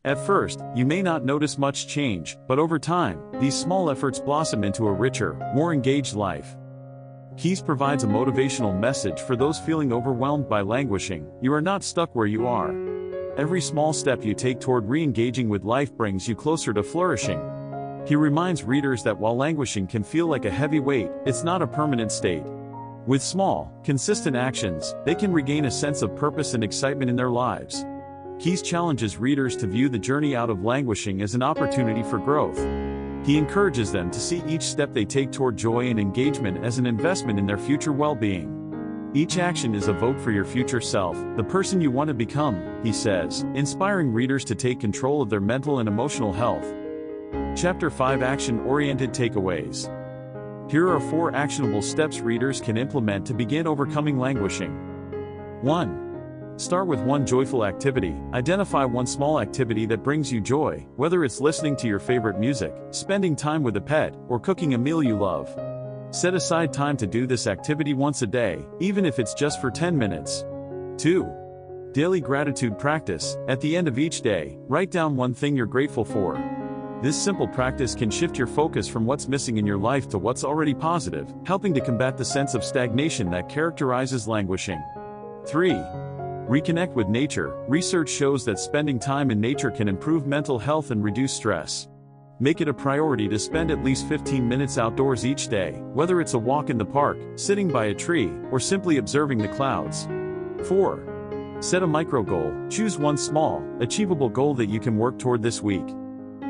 A: At first, you may not notice much change, but over time, these small efforts blossom into a richer, more engaged life. Keyes provides a motivational message for those feeling overwhelmed by languishing: you are not stuck where you are. Every small step you take toward re-engaging with life brings you closer to flourishing. He reminds readers that while languishing can feel like a heavy weight, it's not a permanent state. With small, consistent actions, they can regain a sense of purpose and excitement in their lives. Keyes challenges readers to view the journey out of languishing as an opportunity for growth. He encourages them to see each step they take toward joy and engagement as an investment in their future well-being. Each action is a vote for your future self, the person you want to become, he says, inspiring readers to take control of their mental and emotional health. Chapter 5 Action-Oriented Takeaways. Here are 4 actionable steps readers can implement to begin overcoming languishing. 1. Start with one joyful activity. Identify one small activity that brings you joy, whether it's listening to your favorite music, spending time with a pet, or cooking a meal you love. Set aside time to do this activity once a day, even if it's just for 10 minutes. 2. Daily gratitude practice. At the end of each day, write down one thing you're grateful for. This simple practice can shift your focus from what's missing in your life to what's already positive, helping to combat the sense of stagnation that characterizes languishing. 3. Reconnect with nature. Research shows that spending time in nature can improve mental health and reduce stress. Make it a priority to spend at least 15 minutes outdoors each day, whether it's a walk in the park, sitting by a tree, or simply observing the clouds. 4. Set a micro goal. Choose one small, achievable goal that you can work toward this week.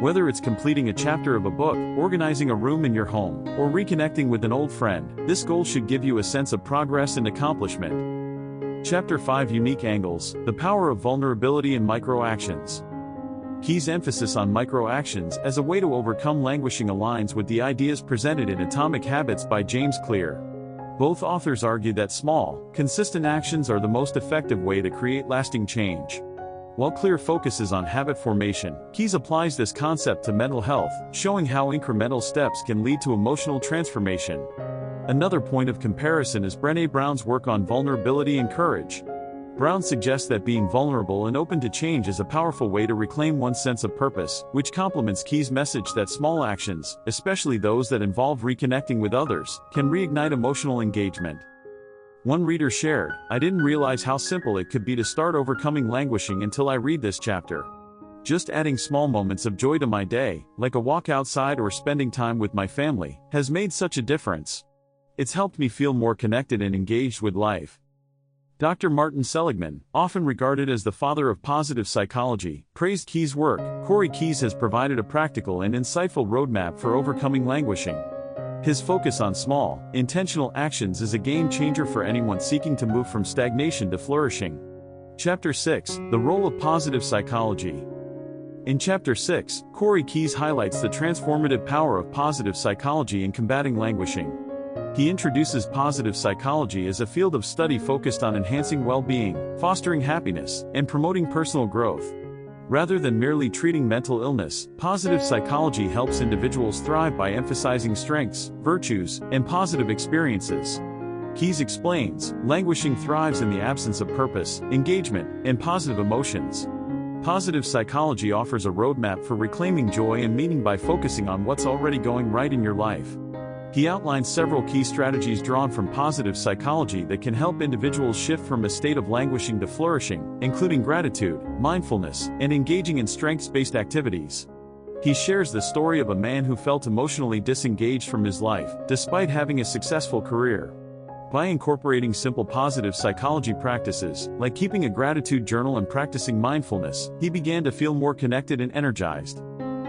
A: Whether it's completing a chapter of a book, organizing a room in your home, or reconnecting with an old friend, this goal should give you a sense of progress and accomplishment. Chapter 5: Unique Angles, the Power of Vulnerability and Micro-Actions. Key's emphasis on micro-actions as a way to overcome languishing aligns with the ideas presented in Atomic Habits by James Clear. Both authors argue that small, consistent actions are the most effective way to create lasting change. While Clear focuses on habit formation, Keyes applies this concept to mental health, showing how incremental steps can lead to emotional transformation. Another point of comparison is Brené Brown's work on vulnerability and courage. Brown suggests that being vulnerable and open to change is a powerful way to reclaim one's sense of purpose, which complements Keyes' message that small actions, especially those that involve reconnecting with others, can reignite emotional engagement. One reader shared, "I didn't realize how simple it could be to start overcoming languishing until I read this chapter. Just adding small moments of joy to my day, like a walk outside or spending time with my family, has made such a difference. It's helped me feel more connected and engaged with life." Dr. Martin Seligman, often regarded as the father of positive psychology, praised Keyes' work. Corey Keyes has provided a practical and insightful roadmap for overcoming languishing. His focus on small, intentional actions is a game-changer for anyone seeking to move from stagnation to flourishing. Chapter 6: The Role of Positive Psychology. In Chapter 6, Corey Keyes highlights the transformative power of positive psychology in combating languishing. He introduces positive psychology as a field of study focused on enhancing well-being, fostering happiness, and promoting personal growth. Rather than merely treating mental illness, positive psychology helps individuals thrive by emphasizing strengths, virtues, and positive experiences. Keyes explains, languishing thrives in the absence of purpose, engagement, and positive emotions. Positive psychology offers a roadmap for reclaiming joy and meaning by focusing on what's already going right in your life. He outlines several key strategies drawn from positive psychology that can help individuals shift from a state of languishing to flourishing, including gratitude, mindfulness, and engaging in strengths-based activities. He shares the story of a man who felt emotionally disengaged from his life, despite having a successful career. By incorporating simple positive psychology practices, like keeping a gratitude journal and practicing mindfulness, he began to feel more connected and energized.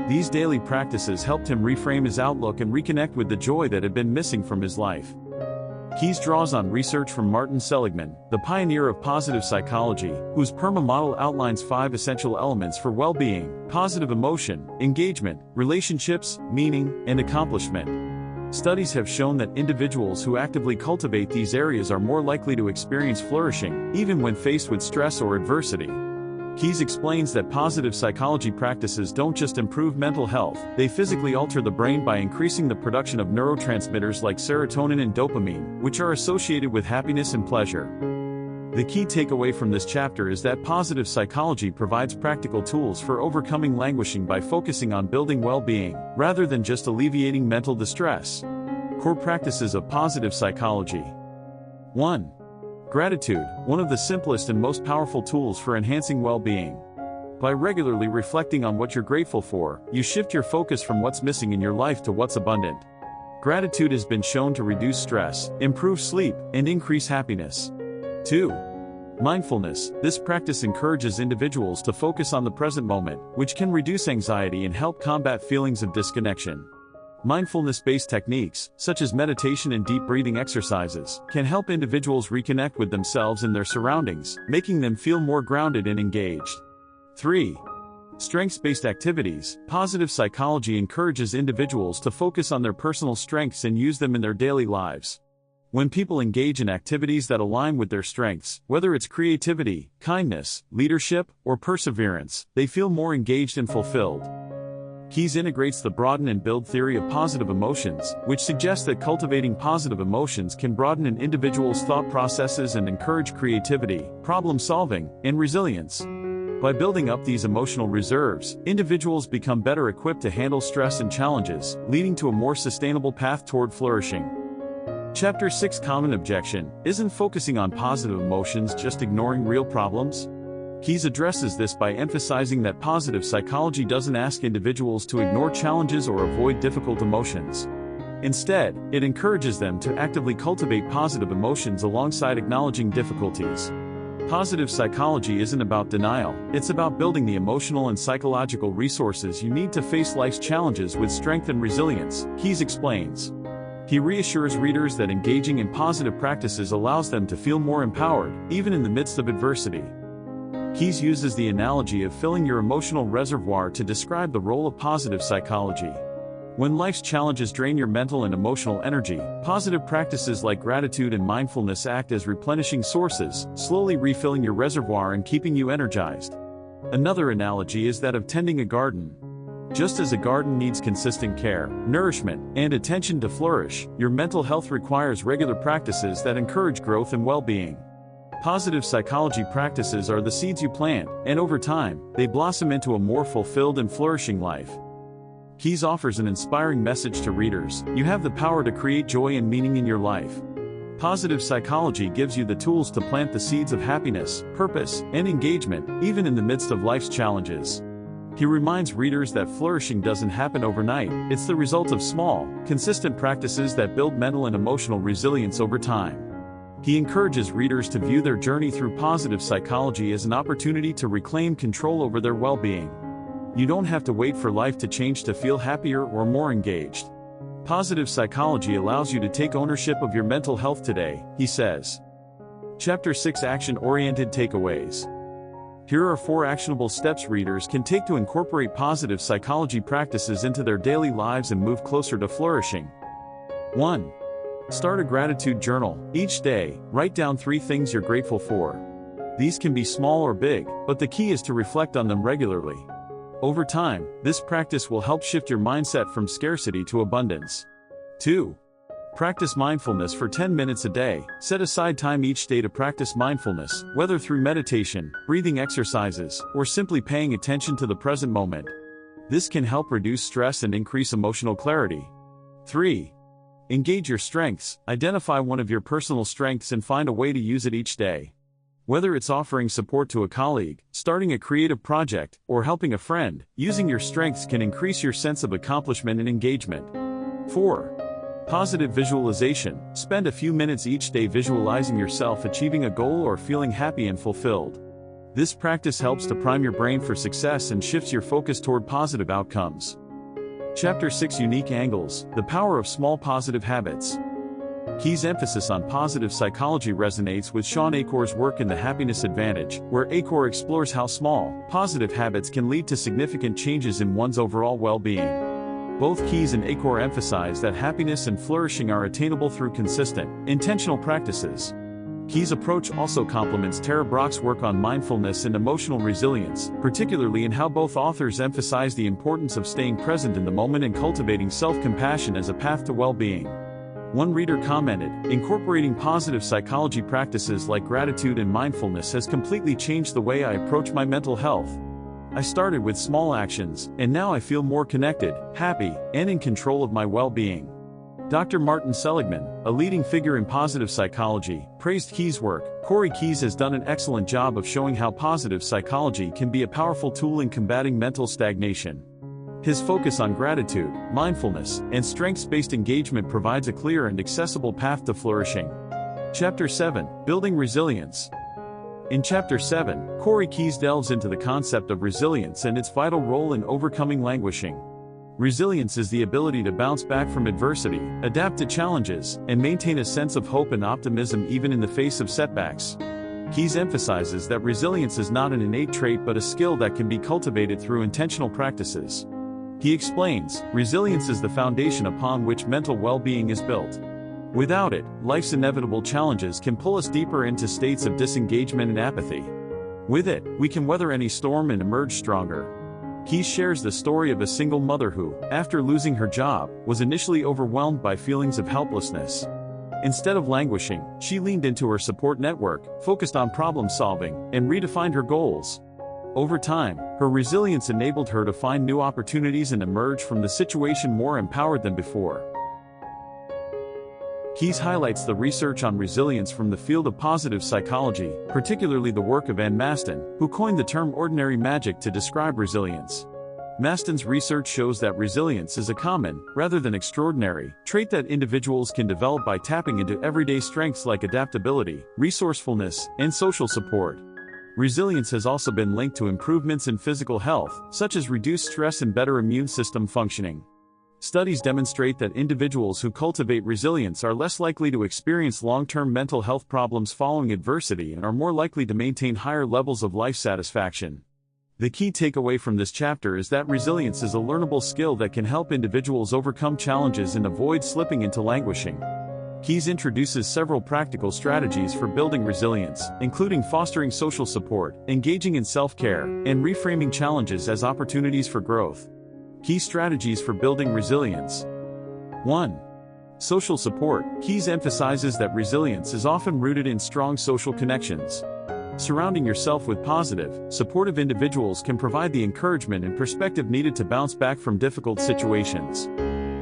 A: These daily practices helped him reframe his outlook and reconnect with the joy that had been missing from his life. Keyes draws on research from Martin Seligman, the pioneer of positive psychology, whose PERMA model outlines 5 essential elements for well-being: positive emotion, engagement, relationships, meaning, and accomplishment. Studies have shown that individuals who actively cultivate these areas are more likely to experience flourishing, even when faced with stress or adversity. Keyes explains that positive psychology practices don't just improve mental health, they physically alter the brain by increasing the production of neurotransmitters like serotonin and dopamine, which are associated with happiness and pleasure. The key takeaway from this chapter is that positive psychology provides practical tools for overcoming languishing by focusing on building well-being, rather than just alleviating mental distress. Core practices of positive psychology. 1. Gratitude, one of the simplest and most powerful tools for enhancing well-being. By regularly reflecting on what you're grateful for, you shift your focus from what's missing in your life to what's abundant. Gratitude has been shown to reduce stress, improve sleep, and increase happiness. 2. Mindfulness, this practice encourages individuals to focus on the present moment, which can reduce anxiety and help combat feelings of disconnection. Mindfulness-based techniques, such as meditation and deep breathing exercises, can help individuals reconnect with themselves and their surroundings, making them feel more grounded and engaged. 3. Strengths-based activities, positive psychology encourages individuals to focus on their personal strengths and use them in their daily lives. When people engage in activities that align with their strengths, whether it's creativity, kindness, leadership, or perseverance, they feel more engaged and fulfilled. Keyes integrates the broaden and build theory of positive emotions, which suggests that cultivating positive emotions can broaden an individual's thought processes and encourage creativity, problem-solving, and resilience. By building up these emotional reserves, individuals become better equipped to handle stress and challenges, leading to a more sustainable path toward flourishing. Chapter 6: Common Objection, isn't focusing on positive emotions just ignoring real problems? Keyes addresses this by emphasizing that positive psychology doesn't ask individuals to ignore challenges or avoid difficult emotions. Instead, it encourages them to actively cultivate positive emotions alongside acknowledging difficulties. Positive psychology isn't about denial, it's about building the emotional and psychological resources you need to face life's challenges with strength and resilience, Keyes explains. He reassures readers that engaging in positive practices allows them to feel more empowered, even in the midst of adversity. Keyes uses the analogy of filling your emotional reservoir to describe the role of positive psychology. When life's challenges drain your mental and emotional energy, positive practices like gratitude and mindfulness act as replenishing sources, slowly refilling your reservoir and keeping you energized. Another analogy is that of tending a garden. Just as a garden needs consistent care, nourishment, and attention to flourish, your mental health requires regular practices that encourage growth and well-being. Positive psychology practices are the seeds you plant, and over time, they blossom into a more fulfilled and flourishing life. Keyes offers an inspiring message to readers: you have the power to create joy and meaning in your life. Positive psychology gives you the tools to plant the seeds of happiness, purpose, and engagement, even in the midst of life's challenges. He reminds readers that flourishing doesn't happen overnight, it's the result of small, consistent practices that build mental and emotional resilience over time. He encourages readers to view their journey through positive psychology as an opportunity to reclaim control over their well-being. You don't have to wait for life to change to feel happier or more engaged. Positive psychology allows you to take ownership of your mental health today, he says. Chapter 6: Action-Oriented Takeaways. Here are 4 actionable steps readers can take to incorporate positive psychology practices into their daily lives and move closer to flourishing. 1. Start a gratitude journal. Each day, write down 3 things you're grateful for. These can be small or big, but the key is to reflect on them regularly. Over time, this practice will help shift your mindset from scarcity to abundance. 2. Practice mindfulness for 10 minutes a day. Set aside time each day to practice mindfulness, whether through meditation, breathing exercises, or simply paying attention to the present moment. This can help reduce stress and increase emotional clarity. 3. Engage your strengths. Identify one of your personal strengths and find a way to use it each day. Whether it's offering support to a colleague, starting a creative project, or helping a friend, using your strengths can increase your sense of accomplishment and engagement. 4. Positive visualization. Spend a few minutes each day visualizing yourself achieving a goal or feeling happy and fulfilled. This practice helps to prime your brain for success and shifts your focus toward positive outcomes. Chapter 6: Unique Angles. The Power of Small Positive Habits. Keyes' emphasis on positive psychology resonates with Sean Acor's work in The Happiness Advantage, where Acor explores how small, positive habits can lead to significant changes in one's overall well-being. Both Keyes and Acor emphasize that happiness and flourishing are attainable through consistent, intentional practices. Keyes' approach also complements Tara Brach's work on mindfulness and emotional resilience, particularly in how both authors emphasize the importance of staying present in the moment and cultivating self-compassion as a path to well-being. One reader commented, "Incorporating positive psychology practices like gratitude and mindfulness has completely changed the way I approach my mental health. I started with small actions, and now I feel more connected, happy, and in control of my well-being." Dr. Martin Seligman, a leading figure in positive psychology, praised Keyes' work. Corey Keyes has done an excellent job of showing how positive psychology can be a powerful tool in combating mental stagnation. His focus on gratitude, mindfulness, and strengths-based engagement provides a clear and accessible path to flourishing. Chapter 7: Building Resilience. In Chapter 7, Corey Keyes delves into the concept of resilience and its vital role in overcoming languishing. Resilience is the ability to bounce back from adversity, adapt to challenges, and maintain a sense of hope and optimism even in the face of setbacks. Keyes emphasizes that resilience is not an innate trait but a skill that can be cultivated through intentional practices. He explains, resilience is the foundation upon which mental well-being is built. Without it, life's inevitable challenges can pull us deeper into states of disengagement and apathy. With it, we can weather any storm and emerge stronger. Keyes shares the story of a single mother who, after losing her job, was initially overwhelmed by feelings of helplessness. Instead of languishing, she leaned into her support network, focused on problem-solving, and redefined her goals. Over time, her resilience enabled her to find new opportunities and emerge from the situation more empowered than before. Keyes highlights the research on resilience from the field of positive psychology, particularly the work of Ann Maston, who coined the term ordinary magic to describe resilience. Maston's research shows that resilience is a common, rather than extraordinary, trait that individuals can develop by tapping into everyday strengths like adaptability, resourcefulness, and social support. Resilience has also been linked to improvements in physical health, such as reduced stress and better immune system functioning. Studies demonstrate that individuals who cultivate resilience are less likely to experience long-term mental health problems following adversity and are more likely to maintain higher levels of life satisfaction. The key takeaway from this chapter is that resilience is a learnable skill that can help individuals overcome challenges and avoid slipping into languishing. Keyes introduces several practical strategies for building resilience, including fostering social support, engaging in self-care, and reframing challenges as opportunities for growth. Key strategies for building resilience. 1. Social support. Keyes emphasizes that resilience is often rooted in strong social connections. Surrounding yourself with positive, supportive individuals can provide the encouragement and perspective needed to bounce back from difficult situations.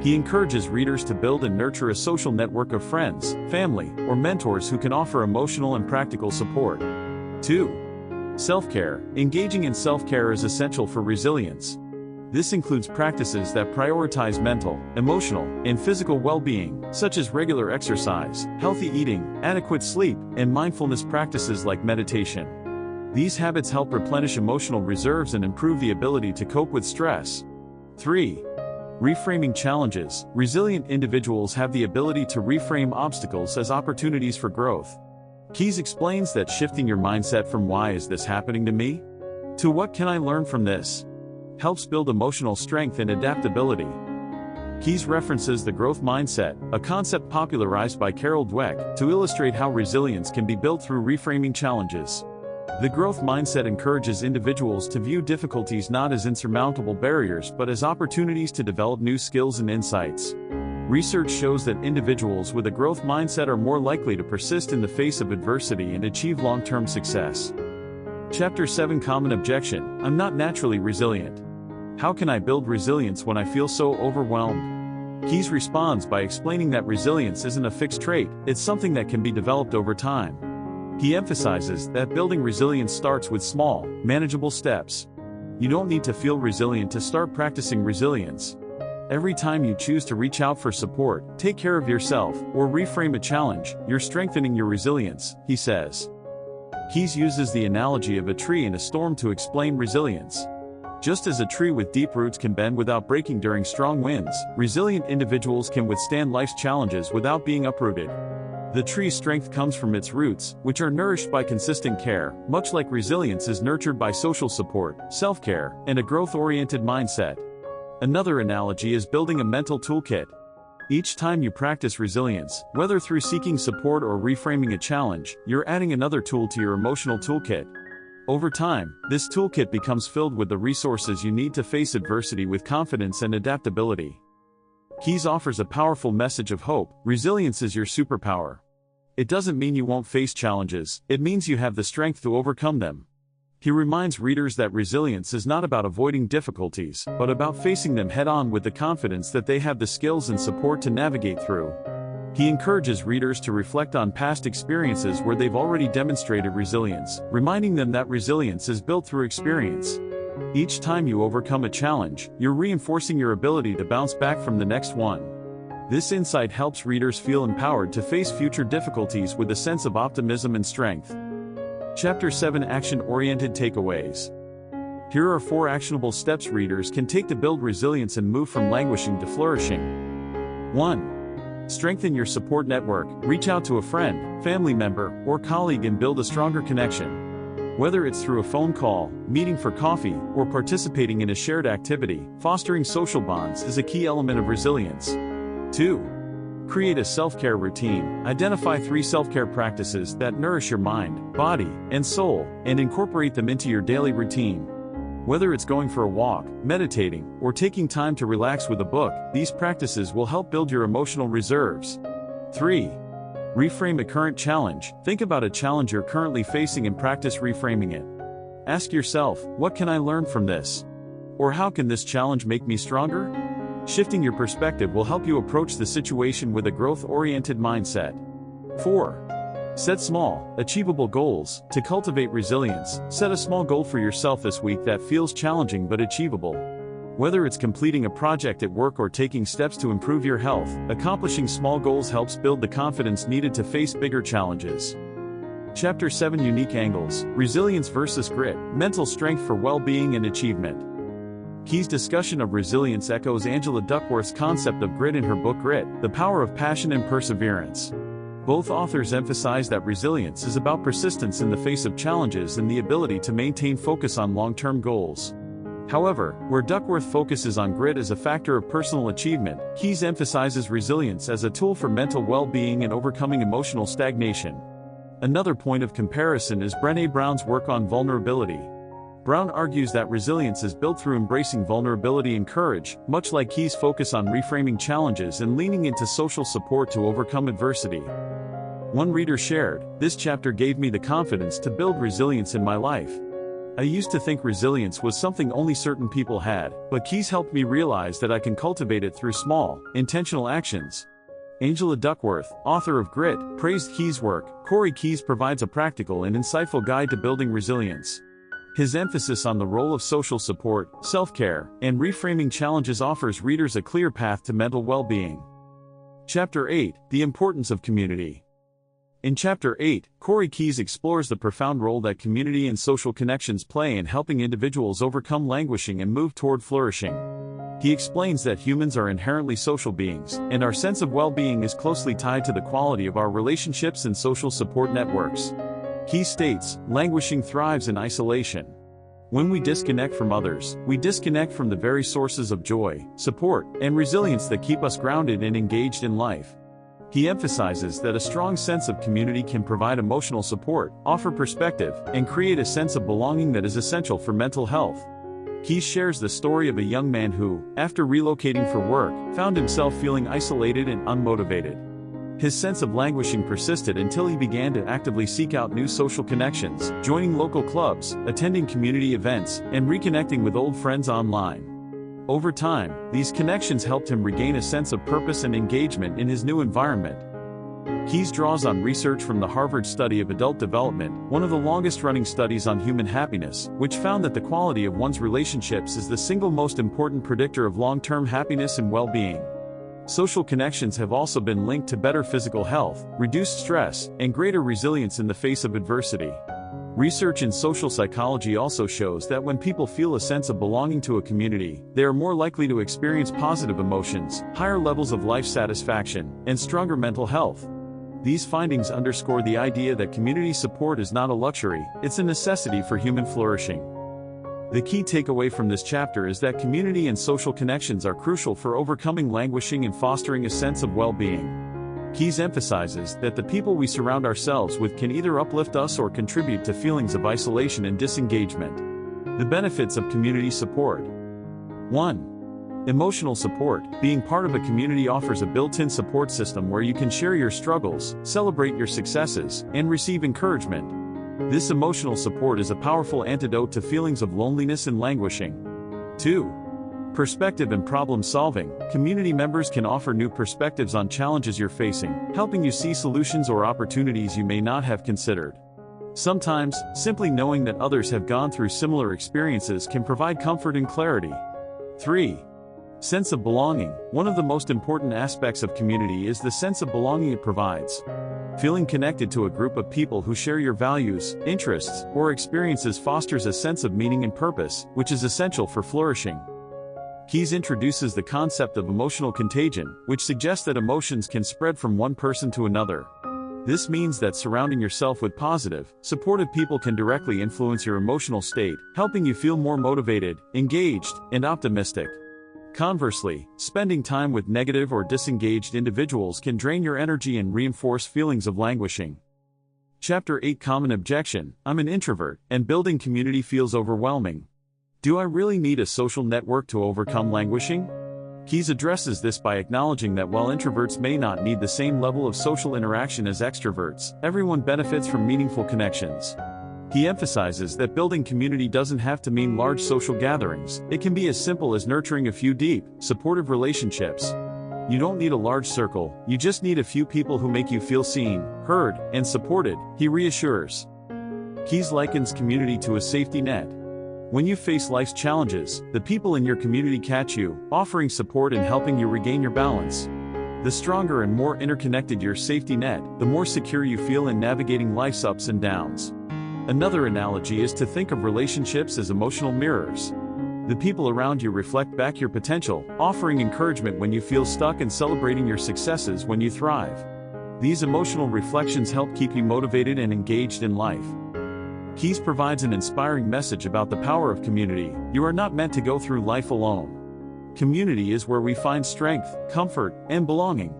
A: He encourages readers to build and nurture a social network of friends, family, or mentors who can offer emotional and practical support. 2. Self-care. Engaging in self-care is essential for resilience. This includes practices that prioritize mental, emotional, and physical well-being, such as regular exercise, healthy eating, adequate sleep, and mindfulness practices like meditation. These habits help replenish emotional reserves and improve the ability to cope with stress. 3. Reframing challenges. Resilient individuals have the ability to reframe obstacles as opportunities for growth. Keyes explains that shifting your mindset from "why is this happening to me?" to "what can I learn from this?" helps build emotional strength and adaptability. Keyes references the growth mindset, a concept popularized by Carol Dweck, to illustrate how resilience can be built through reframing challenges. The growth mindset encourages individuals to view difficulties not as insurmountable barriers but as opportunities to develop new skills and insights. Research shows that individuals with a growth mindset are more likely to persist in the face of adversity and achieve long-term success. Chapter 7 Common Objection: I'm not naturally resilient. How can I build resilience when I feel so overwhelmed? Keyes responds by explaining that resilience isn't a fixed trait, it's something that can be developed over time. He emphasizes that building resilience starts with small, manageable steps. You don't need to feel resilient to start practicing resilience. Every time you choose to reach out for support, take care of yourself, or reframe a challenge, you're strengthening your resilience, he says. Keyes uses the analogy of a tree in a storm to explain resilience. Just as a tree with deep roots can bend without breaking during strong winds, resilient individuals can withstand life's challenges without being uprooted. The tree's strength comes from its roots, which are nourished by consistent care, much like resilience is nurtured by social support, self-care, and a growth-oriented mindset. Another analogy is building a mental toolkit. Each time you practice resilience, whether through seeking support or reframing a challenge, you're adding another tool to your emotional toolkit. Over time, this toolkit becomes filled with the resources you need to face adversity with confidence and adaptability. Keyes offers a powerful message of hope: resilience is your superpower. It doesn't mean you won't face challenges, it means you have the strength to overcome them. He reminds readers that resilience is not about avoiding difficulties, but about facing them head-on with the confidence that they have the skills and support to navigate through. He encourages readers to reflect on past experiences where they've already demonstrated resilience, reminding them that resilience is built through experience. Each time you overcome a challenge, you're reinforcing your ability to bounce back from the next one. This insight helps readers feel empowered to face future difficulties with a sense of optimism and strength. Chapter 7 Action-Oriented Takeaways. Here are 4 actionable steps readers can take to build resilience and move from languishing to flourishing. 1. Strengthen your support network. Reach out to a friend, family member, or colleague and build a stronger connection. Whether it's through a phone call, meeting for coffee, or participating in a shared activity, fostering social bonds is a key element of resilience. 2. Create a self-care routine. Identify 3 self-care practices that nourish your mind, body, and soul, and incorporate them into your daily routine. Whether it's going for a walk, meditating, or taking time to relax with a book, these practices will help build your emotional reserves. 3. Reframe a current challenge. Think about a challenge you're currently facing and practice reframing it. Ask yourself, what can I learn from this? Or how can this challenge make me stronger? Shifting your perspective will help you approach the situation with a growth-oriented mindset. 4. Set small, achievable goals. To cultivate resilience, set a small goal for yourself this week that feels challenging but achievable. Whether it's completing a project at work or taking steps to improve your health, accomplishing small goals helps build the confidence needed to face bigger challenges. Chapter 7: Unique Angles, Resilience versus Grit, Mental Strength for Well-Being and Achievement. Key's discussion of resilience echoes Angela Duckworth's concept of grit in her book Grit, The Power of Passion and Perseverance. Both authors emphasize that resilience is about persistence in the face of challenges and the ability to maintain focus on long-term goals. However, where Duckworth focuses on grit as a factor of personal achievement, Keyes emphasizes resilience as a tool for mental well-being and overcoming emotional stagnation. Another point of comparison is Brené Brown's work on vulnerability. Brown argues that resilience is built through embracing vulnerability and courage, much like Keyes' focus on reframing challenges and leaning into social support to overcome adversity. One reader shared, "This chapter gave me the confidence to build resilience in my life. I used to think resilience was something only certain people had, but Keyes helped me realize that I can cultivate it through small, intentional actions." Angela Duckworth, author of Grit, praised Keyes' work. Corey Keyes provides a practical and insightful guide to building resilience. His emphasis on the role of social support, self-care, and reframing challenges offers readers a clear path to mental well-being. Chapter 8: The Importance of Community. In Chapter 8, Corey Keyes explores the profound role that community and social connections play in helping individuals overcome languishing and move toward flourishing. He explains that humans are inherently social beings, and our sense of well-being is closely tied to the quality of our relationships and social support networks. Keyes states, "Languishing thrives in isolation. When we disconnect from others, we disconnect from the very sources of joy, support, and resilience that keep us grounded and engaged in life." He emphasizes that a strong sense of community can provide emotional support, offer perspective, and create a sense of belonging that is essential for mental health. Keyes shares the story of a young man who, after relocating for work, found himself feeling isolated and unmotivated. His sense of languishing persisted until he began to actively seek out new social connections, joining local clubs, attending community events, and reconnecting with old friends online. Over time, these connections helped him regain a sense of purpose and engagement in his new environment. Keyes draws on research from the Harvard Study of Adult Development, one of the longest-running studies on human happiness, which found that the quality of one's relationships is the single most important predictor of long-term happiness and well-being. Social connections have also been linked to better physical health, reduced stress, and greater resilience in the face of adversity. Research in social psychology also shows that when people feel a sense of belonging to a community, they are more likely to experience positive emotions, higher levels of life satisfaction, and stronger mental health. These findings underscore the idea that community support is not a luxury, it's a necessity for human flourishing. The key takeaway from this chapter is that community and social connections are crucial for overcoming languishing and fostering a sense of well-being. Keyes emphasizes that the people we surround ourselves with can either uplift us or contribute to feelings of isolation and disengagement. The benefits of community support. 1. Emotional support. Being part of a community offers a built-in support system where you can share your struggles, celebrate your successes, and receive encouragement. This emotional support is a powerful antidote to feelings of loneliness and languishing. 2. Perspective and problem solving. Community members can offer new perspectives on challenges you're facing, helping you see solutions or opportunities you may not have considered. Sometimes, simply knowing that others have gone through similar experiences can provide comfort and clarity. 3. Sense of belonging. One of the most important aspects of community is the sense of belonging it provides. Feeling connected to a group of people who share your values, interests, or experiences fosters a sense of meaning and purpose, which is essential for flourishing. Keyes introduces the concept of emotional contagion, which suggests that emotions can spread from one person to another. This means that surrounding yourself with positive, supportive people can directly influence your emotional state, helping you feel more motivated, engaged, and optimistic. Conversely, spending time with negative or disengaged individuals can drain your energy and reinforce feelings of languishing. Chapter 8: Common Objection. I'm an introvert, and building community feels overwhelming. Do I really need a social network to overcome languishing? Keyes addresses this by acknowledging that while introverts may not need the same level of social interaction as extroverts, everyone benefits from meaningful connections. He emphasizes that building community doesn't have to mean large social gatherings. It can be as simple as nurturing a few deep, supportive relationships. You don't need a large circle, you just need a few people who make you feel seen, heard, and supported, he reassures. Keyes likens community to a safety net. When you face life's challenges, the people in your community catch you, offering support and helping you regain your balance. The stronger and more interconnected your safety net, the more secure you feel in navigating life's ups and downs. Another analogy is to think of relationships as emotional mirrors. The people around you reflect back your potential, offering encouragement when you feel stuck and celebrating your successes when you thrive. These emotional reflections help keep you motivated and engaged in life. Keyes provides an inspiring message about the power of community. You are not meant to go through life alone. Community is where we find strength, comfort, and belonging.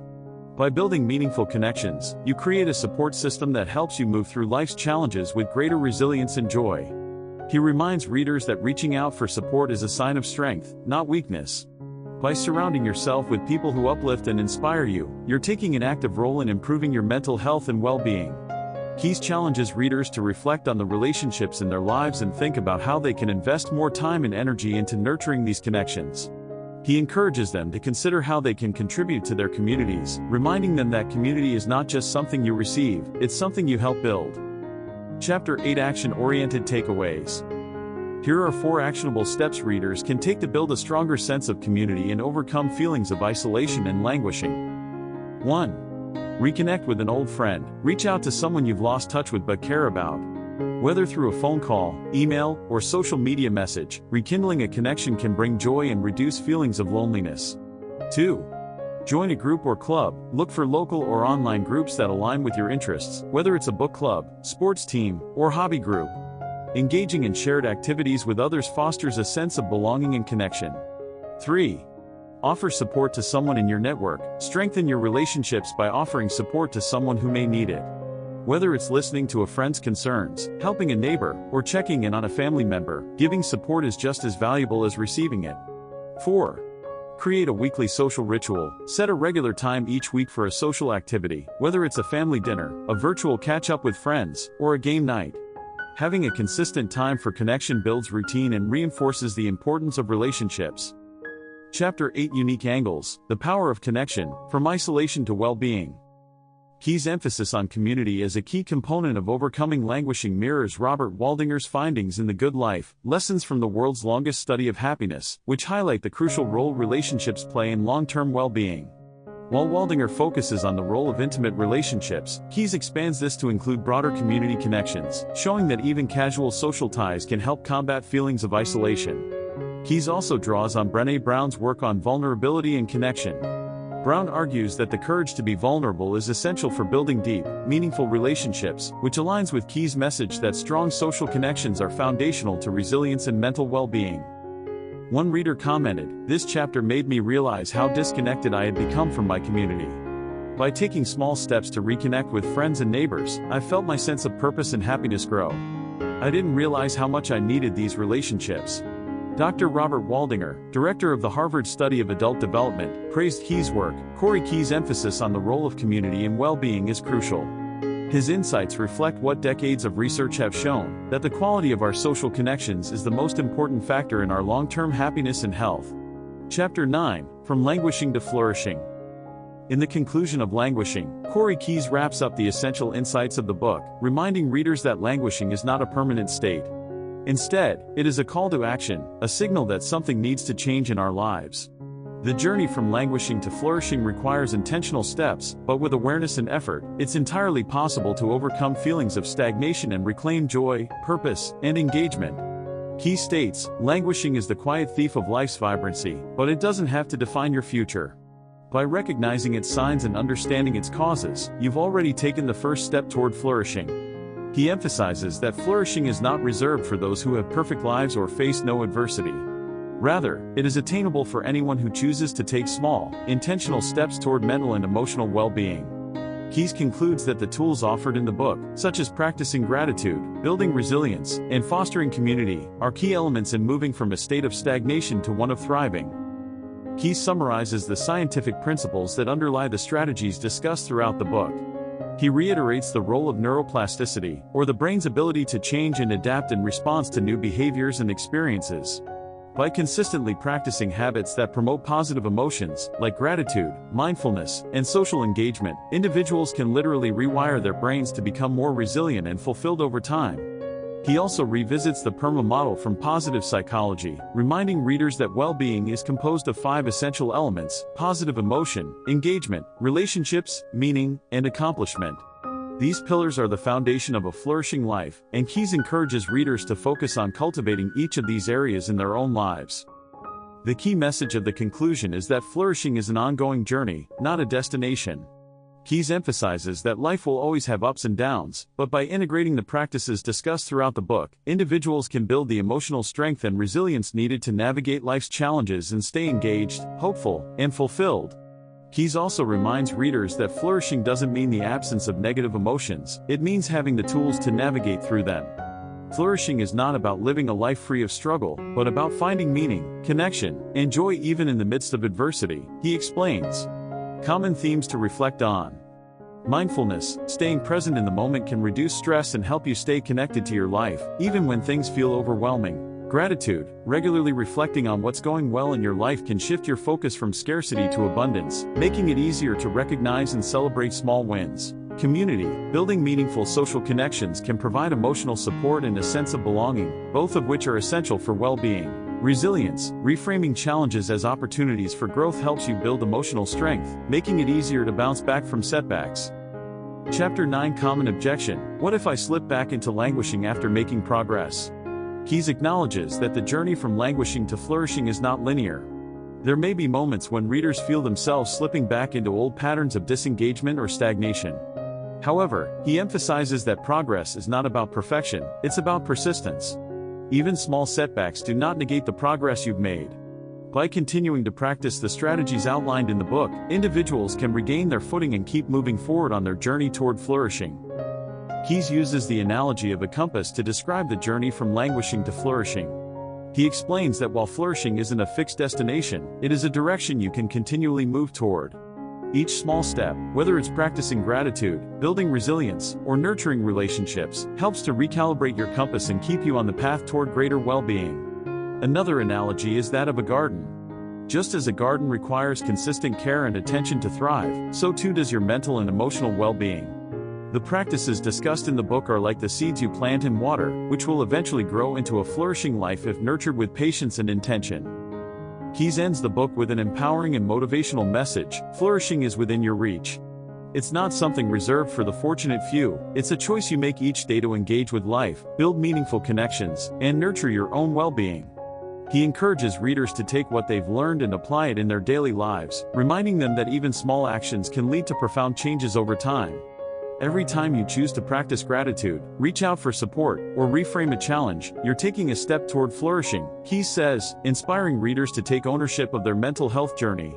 A: By building meaningful connections, you create a support system that helps you move through life's challenges with greater resilience and joy. He reminds readers that reaching out for support is a sign of strength, not weakness. By surrounding yourself with people who uplift and inspire you, you're taking an active role in improving your mental health and well-being. Keyes challenges readers to reflect on the relationships in their lives and think about how they can invest more time and energy into nurturing these connections. He encourages them to consider how they can contribute to their communities, reminding them that community is not just something you receive, it's something you help build. Chapter 8 Action-Oriented Takeaways. Here are 4 actionable steps readers can take to build a stronger sense of community and overcome feelings of isolation and languishing. 1. Reconnect with an old friend. Reach out to someone you've lost touch with but care about. Whether through a phone call, email, or social media message, rekindling a connection can bring joy and reduce feelings of loneliness. 2. Join a group or club. Look for local or online groups that align with your interests, whether it's a book club, sports team, or hobby group. Engaging in shared activities with others fosters a sense of belonging and connection. 3. Offer support to someone in your network. Strengthen your relationships by offering support to someone who may need it. Whether it's listening to a friend's concerns, helping a neighbor, or checking in on a family member, giving support is just as valuable as receiving it. 4. Create a weekly social ritual. Set a regular time each week for a social activity, whether it's a family dinner, a virtual catch-up with friends, or a game night. Having a consistent time for connection builds routine and reinforces the importance of relationships. Chapter 8 Unique Angles. The Power of Connection, From Isolation to Well-Being. Keyes' emphasis on community as a key component of overcoming languishing mirrors Robert Waldinger's findings in The Good Life, Lessons from the World's Longest Study of Happiness, which highlight the crucial role relationships play in long-term well-being. While Waldinger focuses on the role of intimate relationships, Keyes expands this to include broader community connections, showing that even casual social ties can help combat feelings of isolation. Keyes also draws on Brené Brown's work on vulnerability and connection. Brown argues that the courage to be vulnerable is essential for building deep, meaningful relationships, which aligns with Keyes' message that strong social connections are foundational to resilience and mental well-being. One reader commented, "This chapter made me realize how disconnected I had become from my community. By taking small steps to reconnect with friends and neighbors, I felt my sense of purpose and happiness grow. I didn't realize how much I needed these relationships." Dr. Robert Waldinger, director of the Harvard Study of Adult Development, praised Keyes' work. Corey Keyes' emphasis on the role of community in well-being is crucial. His insights reflect what decades of research have shown, that the quality of our social connections is the most important factor in our long-term happiness and health. Chapter 9, From Languishing to Flourishing. In the conclusion of Languishing, Corey Keyes wraps up the essential insights of the book, reminding readers that languishing is not a permanent state. Instead, it is a call to action, a signal that something needs to change in our lives. The journey from languishing to flourishing requires intentional steps, but with awareness and effort, it's entirely possible to overcome feelings of stagnation and reclaim joy, purpose, and engagement. Keyes states, "Languishing is the quiet thief of life's vibrancy, but it doesn't have to define your future. By recognizing its signs and understanding its causes, you've already taken the first step toward flourishing." He emphasizes that flourishing is not reserved for those who have perfect lives or face no adversity. Rather, it is attainable for anyone who chooses to take small, intentional steps toward mental and emotional well-being. Keyes concludes that the tools offered in the book, such as practicing gratitude, building resilience, and fostering community, are key elements in moving from a state of stagnation to one of thriving. Keyes summarizes the scientific principles that underlie the strategies discussed throughout the book. He reiterates the role of neuroplasticity, or the brain's ability to change and adapt in response to new behaviors and experiences. By consistently practicing habits that promote positive emotions, like gratitude, mindfulness, and social engagement, individuals can literally rewire their brains to become more resilient and fulfilled over time. He also revisits the PERMA model from positive psychology, reminding readers that well-being is composed of 5 essential elements: positive emotion, engagement, relationships, meaning, and accomplishment. These pillars are the foundation of a flourishing life, and Keyes encourages readers to focus on cultivating each of these areas in their own lives. The key message of the conclusion is that flourishing is an ongoing journey, not a destination. Keyes emphasizes that life will always have ups and downs, but by integrating the practices discussed throughout the book, individuals can build the emotional strength and resilience needed to navigate life's challenges and stay engaged, hopeful, and fulfilled. Keyes also reminds readers that flourishing doesn't mean the absence of negative emotions, it means having the tools to navigate through them. Flourishing is not about living a life free of struggle, but about finding meaning, connection, and joy even in the midst of adversity, he explains. Common themes to reflect on. Mindfulness, staying present in the moment can reduce stress and help you stay connected to your life, even when things feel overwhelming. Gratitude, regularly reflecting on what's going well in your life can shift your focus from scarcity to abundance, making it easier to recognize and celebrate small wins. Community, building meaningful social connections can provide emotional support and a sense of belonging, both of which are essential for well-being. Resilience, reframing challenges as opportunities for growth helps you build emotional strength, making it easier to bounce back from setbacks. Chapter 9 Common Objection: What if I slip back into languishing after making progress? Keyes acknowledges that the journey from languishing to flourishing is not linear. There may be moments when readers feel themselves slipping back into old patterns of disengagement or stagnation. However, he emphasizes that progress is not about perfection, it's about persistence. Even small setbacks do not negate the progress you've made. By continuing to practice the strategies outlined in the book, individuals can regain their footing and keep moving forward on their journey toward flourishing. Keyes uses the analogy of a compass to describe the journey from languishing to flourishing. He explains that while flourishing isn't a fixed destination, it is a direction you can continually move toward. Each small step, whether it's practicing gratitude, building resilience, or nurturing relationships, helps to recalibrate your compass and keep you on the path toward greater well-being. Another analogy is that of a garden. Just as a garden requires consistent care and attention to thrive, so too does your mental and emotional well-being. The practices discussed in the book are like the seeds you plant and water, which will eventually grow into a flourishing life if nurtured with patience and intention. Keyes ends the book with an empowering and motivational message: flourishing is within your reach. It's not something reserved for the fortunate few, it's a choice you make each day to engage with life, build meaningful connections, and nurture your own well-being. He encourages readers to take what they've learned and apply it in their daily lives, reminding them that even small actions can lead to profound changes over time. Every time you choose to practice gratitude, reach out for support, or reframe a challenge, you're taking a step toward flourishing, Keyes says, inspiring readers to take ownership of their mental health journey.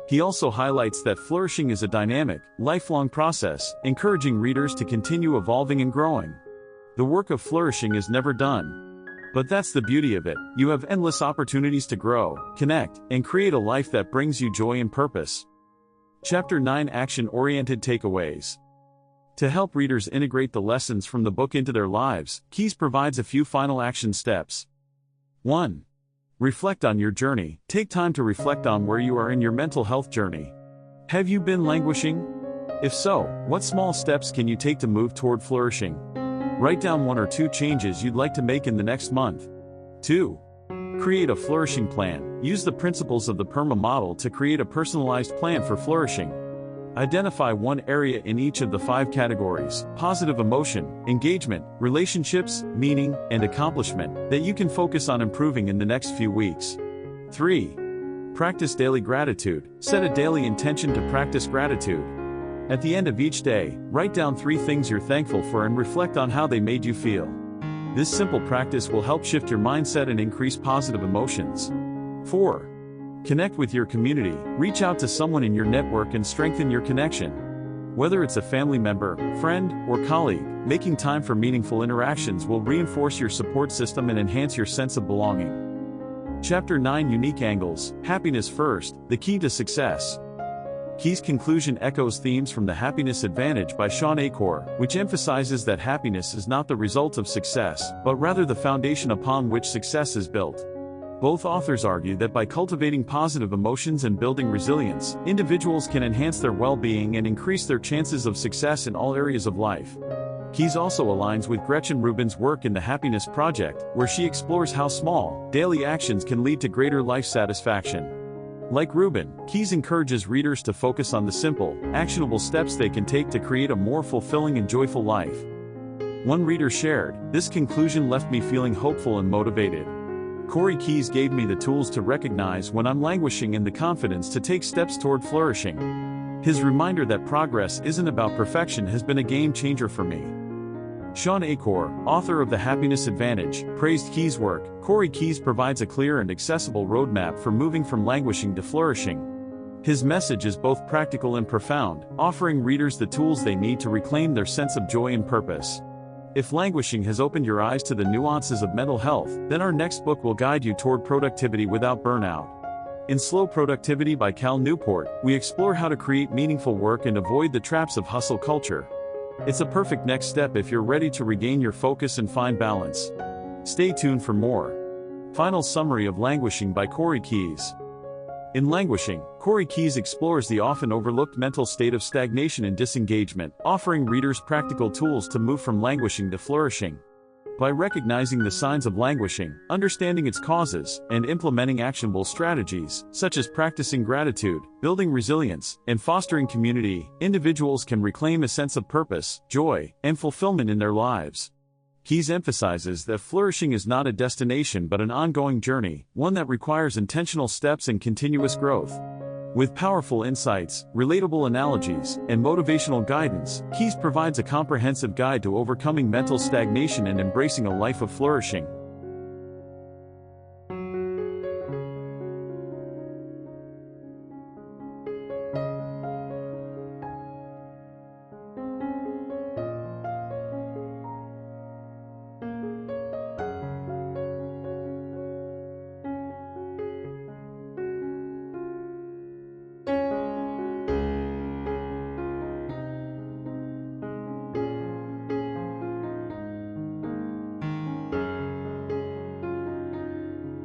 A: He also highlights that flourishing is a dynamic, lifelong process, encouraging readers to continue evolving and growing. The work of flourishing is never done. But that's the beauty of it: you have endless opportunities to grow, connect, and create a life that brings you joy and purpose. Chapter 9 Action-Oriented Takeaways. To help readers integrate the lessons from the book into their lives, Keyes provides a few final action steps. 1. Reflect on your journey. Take time to reflect on where you are in your mental health journey. Have you been languishing? If so, what small steps can you take to move toward flourishing? Write down 1 or 2 changes you'd like to make in the next month. 2. Create a flourishing plan. Use the principles of the PERMA model to create a personalized plan for flourishing. Identify 1 area in each of the 5 categories: positive emotion, engagement, relationships, meaning, and accomplishment, that you can focus on improving in the next few weeks. 3. Practice daily gratitude. Set a daily intention to practice gratitude. At the end of each day, write down 3 things you're thankful for and reflect on how they made you feel. This simple practice will help shift your mindset and increase positive emotions. 4. Connect with your community. Reach out to someone in your network and strengthen your connection. Whether it's a family member, friend, or colleague, making time for meaningful interactions will reinforce your support system and enhance your sense of belonging. Chapter 9 Unique Angles. Happiness First, the Key to Success. Keyes' conclusion echoes themes from The Happiness Advantage by Sean Achor, which emphasizes that happiness is not the result of success, but rather the foundation upon which success is built. Both authors argue that by cultivating positive emotions and building resilience, individuals can enhance their well-being and increase their chances of success in all areas of life. Keys also aligns with Gretchen Rubin's work in the Happiness Project, where she explores how small, daily actions can lead to greater life satisfaction. Like Rubin, Keys encourages readers to focus on the simple, actionable steps they can take to create a more fulfilling and joyful life. One reader shared, "This conclusion left me feeling hopeful and motivated. Corey Keyes gave me the tools to recognize when I'm languishing and the confidence to take steps toward flourishing." His reminder that progress isn't about perfection has been a game changer for me. Sean Achor, author of The Happiness Advantage, praised Keyes' work. Corey Keyes provides a clear and accessible roadmap for moving from languishing to flourishing. His message is both practical and profound, offering readers the tools they need to reclaim their sense of joy and purpose. If languishing has opened your eyes to the nuances of mental health, then our next book will guide you toward productivity without burnout. In Slow Productivity by Cal Newport, we explore how to create meaningful work and avoid the traps of hustle culture. It's a perfect next step if you're ready to regain your focus and find balance. Stay tuned for more. Final summary of Languishing by Corey Keyes. In Languishing, Corey Keyes explores the often overlooked mental state of stagnation and disengagement, offering readers practical tools to move from languishing to flourishing. By recognizing the signs of languishing, understanding its causes, and implementing actionable strategies, such as practicing gratitude, building resilience, and fostering community, individuals can reclaim a sense of purpose, joy, and fulfillment in their lives. Keyes emphasizes that flourishing is not a destination but an ongoing journey, one that requires intentional steps and continuous growth. With powerful insights, relatable analogies, and motivational guidance, Keyes provides a comprehensive guide to overcoming mental stagnation and embracing a life of flourishing.